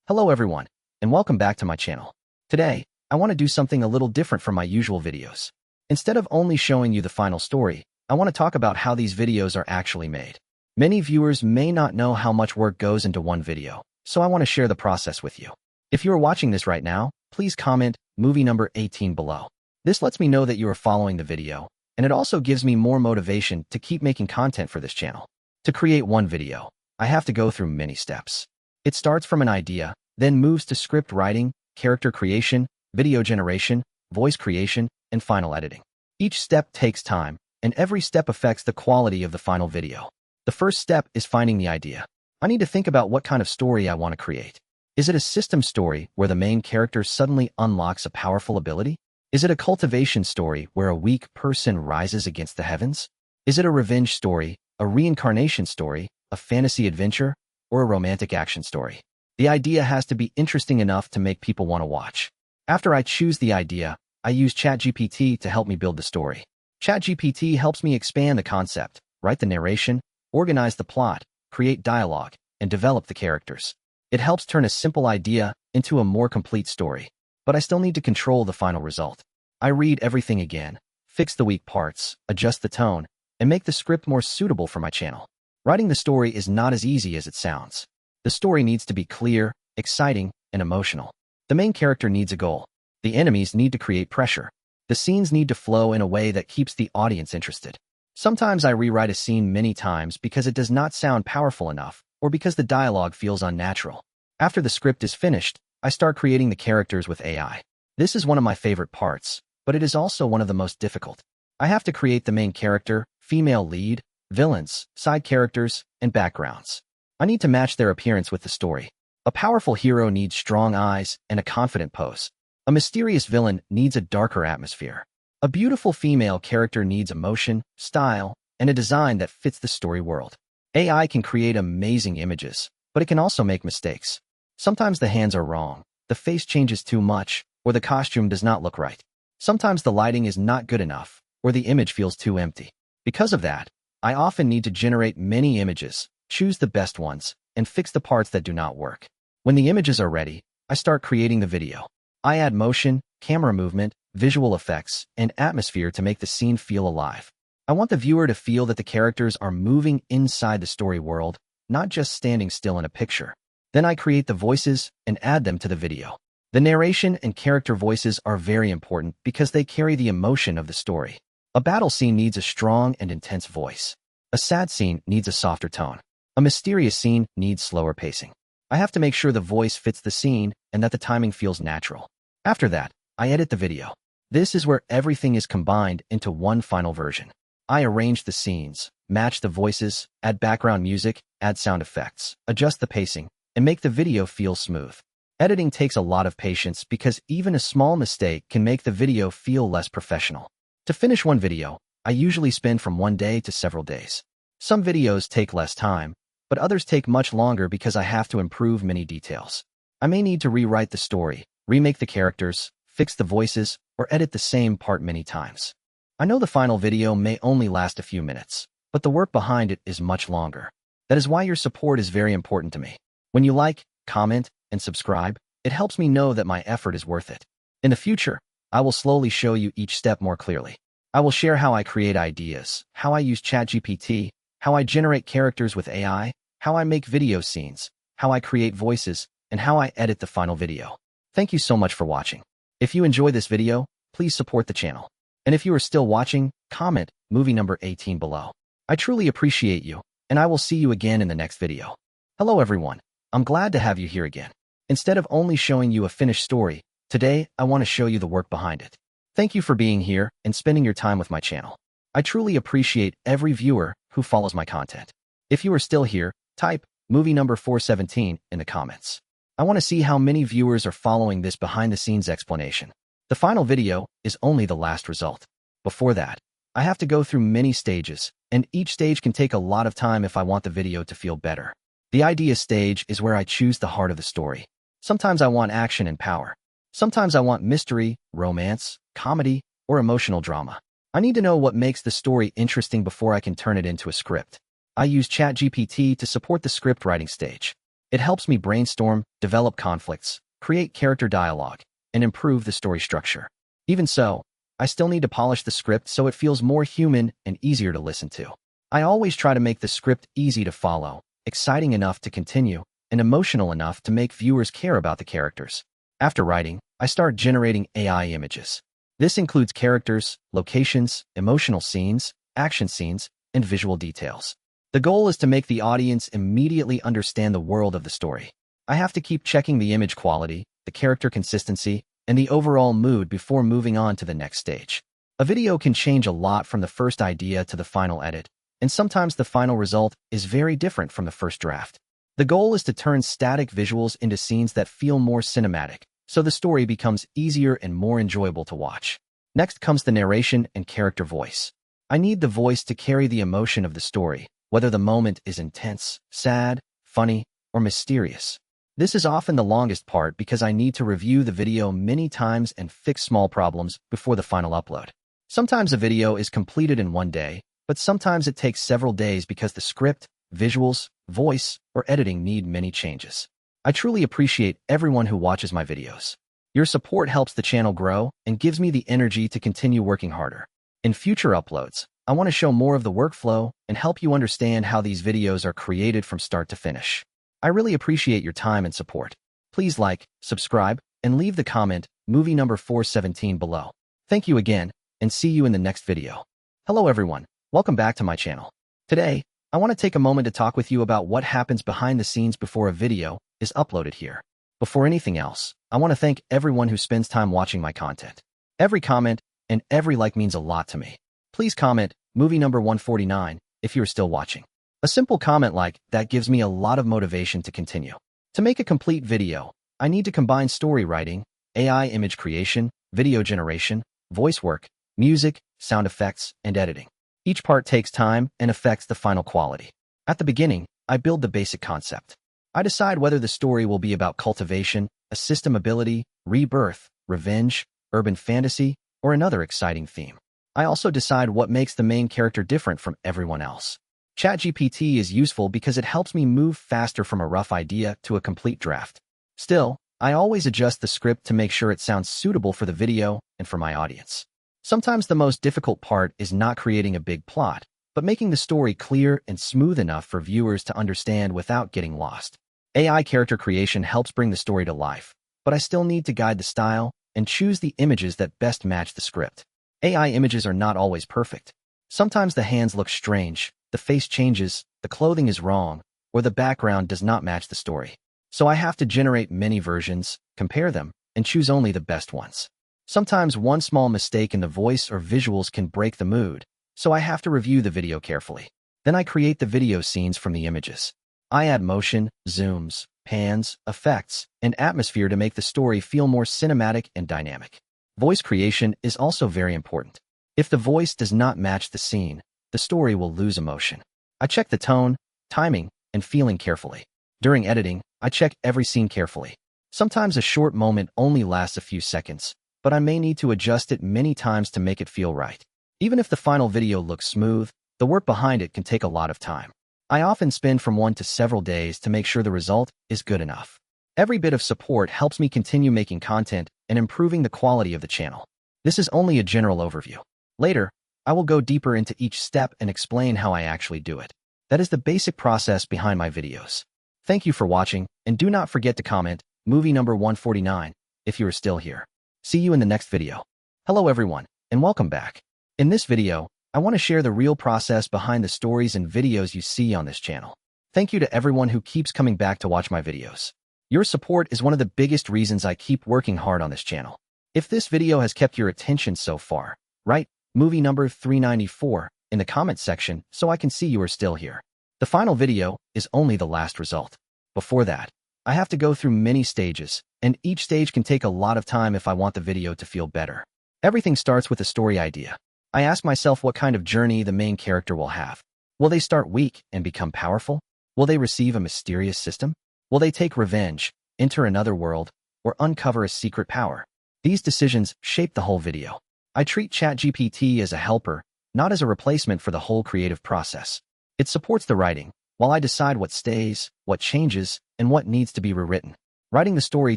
Hello everyone, and welcome back to my channel. Today, I want to do something a little different from my usual videos. Instead of only showing you the final story, I want to talk about how these videos are actually made. Many viewers may not know how much work goes into one video, so I want to share the process with you. If you are watching this right now, please comment movie number 18 below. This lets me know that you are following the video, and it also gives me more motivation to keep making content for this channel. To create one video, I have to go through many steps. It starts from an idea, then moves to script writing, character creation, video generation, voice creation, and final editing. Each step takes time, and every step affects the quality of the final video. The first step is finding the idea. I need to think about what kind of story I want to create. Is it a system story where the main character suddenly unlocks a powerful ability? Is it a cultivation story where a weak person rises against the heavens? Is it a revenge story, a reincarnation story, a fantasy adventure, or a romantic action story? The idea has to be interesting enough to make people want to watch. After I choose the idea, I use ChatGPT to help me build the story. ChatGPT helps me expand the concept, write the narration, organize the plot, create dialogue, and develop the characters. It helps turn a simple idea into a more complete story. But I still need to control the final result. I read everything again, fix the weak parts, adjust the tone, and make the script more suitable for my channel. Writing the story is not as easy as it sounds. The story needs to be clear, exciting, and emotional. The main character needs a goal. The enemies need to create pressure. The scenes need to flow in a way that keeps the audience interested. Sometimes I rewrite a scene many times because it does not sound powerful enough, or because the dialogue feels unnatural. After the script is finished, I start creating the characters with AI. This is one of my favorite parts, but it is also one of the most difficult. I have to create the main character, female lead, villains, side characters, and backgrounds. I need to match their appearance with the story. A powerful hero needs strong eyes and a confident pose. A mysterious villain needs a darker atmosphere. A beautiful female character needs emotion, style, and a design that fits the story world. AI can create amazing images, but it can also make mistakes. Sometimes the hands are wrong, the face changes too much, or the costume does not look right. Sometimes the lighting is not good enough, or the image feels too empty. Because of that, I often need to generate many images, choose the best ones, and fix the parts that do not work. When the images are ready, I start creating the video. I add motion, camera movement, visual effects, and atmosphere to make the scene feel alive. I want the viewer to feel that the characters are moving inside the story world, not just standing still in a picture. Then I create the voices and add them to the video. The narration and character voices are very important because they carry the emotion of the story. A battle scene needs a strong and intense voice. A sad scene needs a softer tone. A mysterious scene needs slower pacing. I have to make sure the voice fits the scene and that the timing feels natural. After that, I edit the video. This is where everything is combined into one final version. I arrange the scenes, match the voices, add background music, add sound effects, adjust the pacing, and make the video feel smooth. Editing takes a lot of patience because even a small mistake can make the video feel less professional. To finish one video, I usually spend from 1 day to several days. Some videos take less time, but others take much longer because I have to improve many details. I may need to rewrite the story, remake the characters, fix the voices, or edit the same part many times. I know the final video may only last a few minutes, but the work behind it is much longer. That is why your support is very important to me. When you like, comment, and subscribe, it helps me know that my effort is worth it. In the future, I will slowly show you each step more clearly. I will share how I create ideas, how I use ChatGPT, how I generate characters with AI, how I make video scenes, how I create voices, and how I edit the final video. Thank you so much for watching. If you enjoy this video, please support the channel. And if you are still watching, comment movie number 18 below. I truly appreciate you, and I will see you again in the next video. Hello everyone, I'm glad to have you here again. Instead of only showing you a finished story, today I want to show you the work behind it. Thank you for being here and spending your time with my channel. I truly appreciate every viewer who follows my content. If you are still here, type movie number 417 in the comments. I want to see how many viewers are following this behind-the-scenes explanation. The final video is only the last result. Before that, I have to go through many stages, and each stage can take a lot of time if I want the video to feel better. The idea stage is where I choose the heart of the story. Sometimes I want action and power. Sometimes I want mystery, romance, comedy, or emotional drama. I need to know what makes the story interesting before I can turn it into a script. I use ChatGPT to support the script writing stage. It helps me brainstorm, develop conflicts, create character dialogue, and improve the story structure. Even so, I still need to polish the script so it feels more human and easier to listen to. I always try to make the script easy to follow, exciting enough to continue, and emotional enough to make viewers care about the characters. After writing, I start generating AI images. This includes characters, locations, emotional scenes, action scenes, and visual details. The goal is to make the audience immediately understand the world of the story. I have to keep checking the image quality, the character consistency, and the overall mood before moving on to the next stage. A video can change a lot from the first idea to the final edit, and sometimes the final result is very different from the first draft. The goal is to turn static visuals into scenes that feel more cinematic, so the story becomes easier and more enjoyable to watch. Next comes the narration and character voice. I need the voice to carry the emotion of the story, whether the moment is intense, sad, funny, or mysterious. This is often the longest part because I need to review the video many times and fix small problems before the final upload. Sometimes a video is completed in 1 day, but sometimes it takes several days because the script, visuals, voice, or editing need many changes. I truly appreciate everyone who watches my videos. Your support helps the channel grow and gives me the energy to continue working harder. In future uploads, I want to show more of the workflow and help you understand how these videos are created from start to finish. I really appreciate your time and support. Please like, subscribe, and leave the comment movie number 417 below. Thank you again, and see you in the next video. Hello everyone, welcome back to my channel. Today, I want to take a moment to talk with you about what happens behind the scenes before a video is uploaded here. Before anything else, I want to thank everyone who spends time watching my content. Every comment and every like means a lot to me. Please comment movie number 149 if you are still watching. A simple comment like that gives me a lot of motivation to continue. To make a complete video, I need to combine story writing, AI image creation, video generation, voice work, music, sound effects, and editing. Each part takes time and affects the final quality. At the beginning, I build the basic concept. I decide whether the story will be about cultivation, a system ability, rebirth, revenge, urban fantasy, or another exciting theme. I also decide what makes the main character different from everyone else. ChatGPT is useful because it helps me move faster from a rough idea to a complete draft. Still, I always adjust the script to make sure it sounds suitable for the video and for my audience. Sometimes the most difficult part is not creating a big plot, but making the story clear and smooth enough for viewers to understand without getting lost. AI character creation helps bring the story to life, but I still need to guide the style and choose the images that best match the script. AI images are not always perfect. Sometimes the hands look strange, the face changes, the clothing is wrong, or the background does not match the story. So I have to generate many versions, compare them, and choose only the best ones. Sometimes one small mistake in the voice or visuals can break the mood, so I have to review the video carefully. Then I create the video scenes from the images. I add motion, zooms, pans, effects, and atmosphere to make the story feel more cinematic and dynamic. Voice creation is also very important. If the voice does not match the scene, the story will lose emotion. I check the tone, timing, and feeling carefully. During editing, I check every scene carefully. Sometimes a short moment only lasts a few seconds, but I may need to adjust it many times to make it feel right. Even if the final video looks smooth, the work behind it can take a lot of time. I often spend from 1 to several days to make sure the result is good enough. Every bit of support helps me continue making content and improving the quality of the channel. This is only a general overview. Later, I will go deeper into each step and explain how I actually do it. That is the basic process behind my videos. Thank you for watching, and do not forget to comment movie number 149 if you are still here. See you in the next video. Hello everyone, and welcome back. In this video, I want to share the real process behind the stories and videos you see on this channel. Thank you to everyone who keeps coming back to watch my videos. Your support is one of the biggest reasons I keep working hard on this channel. If this video has kept your attention so far, write movie number 394 in the comments section so I can see you are still here. The final video is only the last result. Before that, I have to go through many stages, and each stage can take a lot of time if I want the video to feel better. Everything starts with a story idea. I ask myself what kind of journey the main character will have. Will they start weak and become powerful? Will they receive a mysterious system? Will they take revenge, enter another world, or uncover a secret power? These decisions shape the whole video. I treat ChatGPT as a helper, not as a replacement for the whole creative process. It supports the writing, while I decide what stays, what changes, and what needs to be rewritten. Writing the story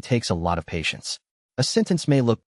takes a lot of patience. A sentence may look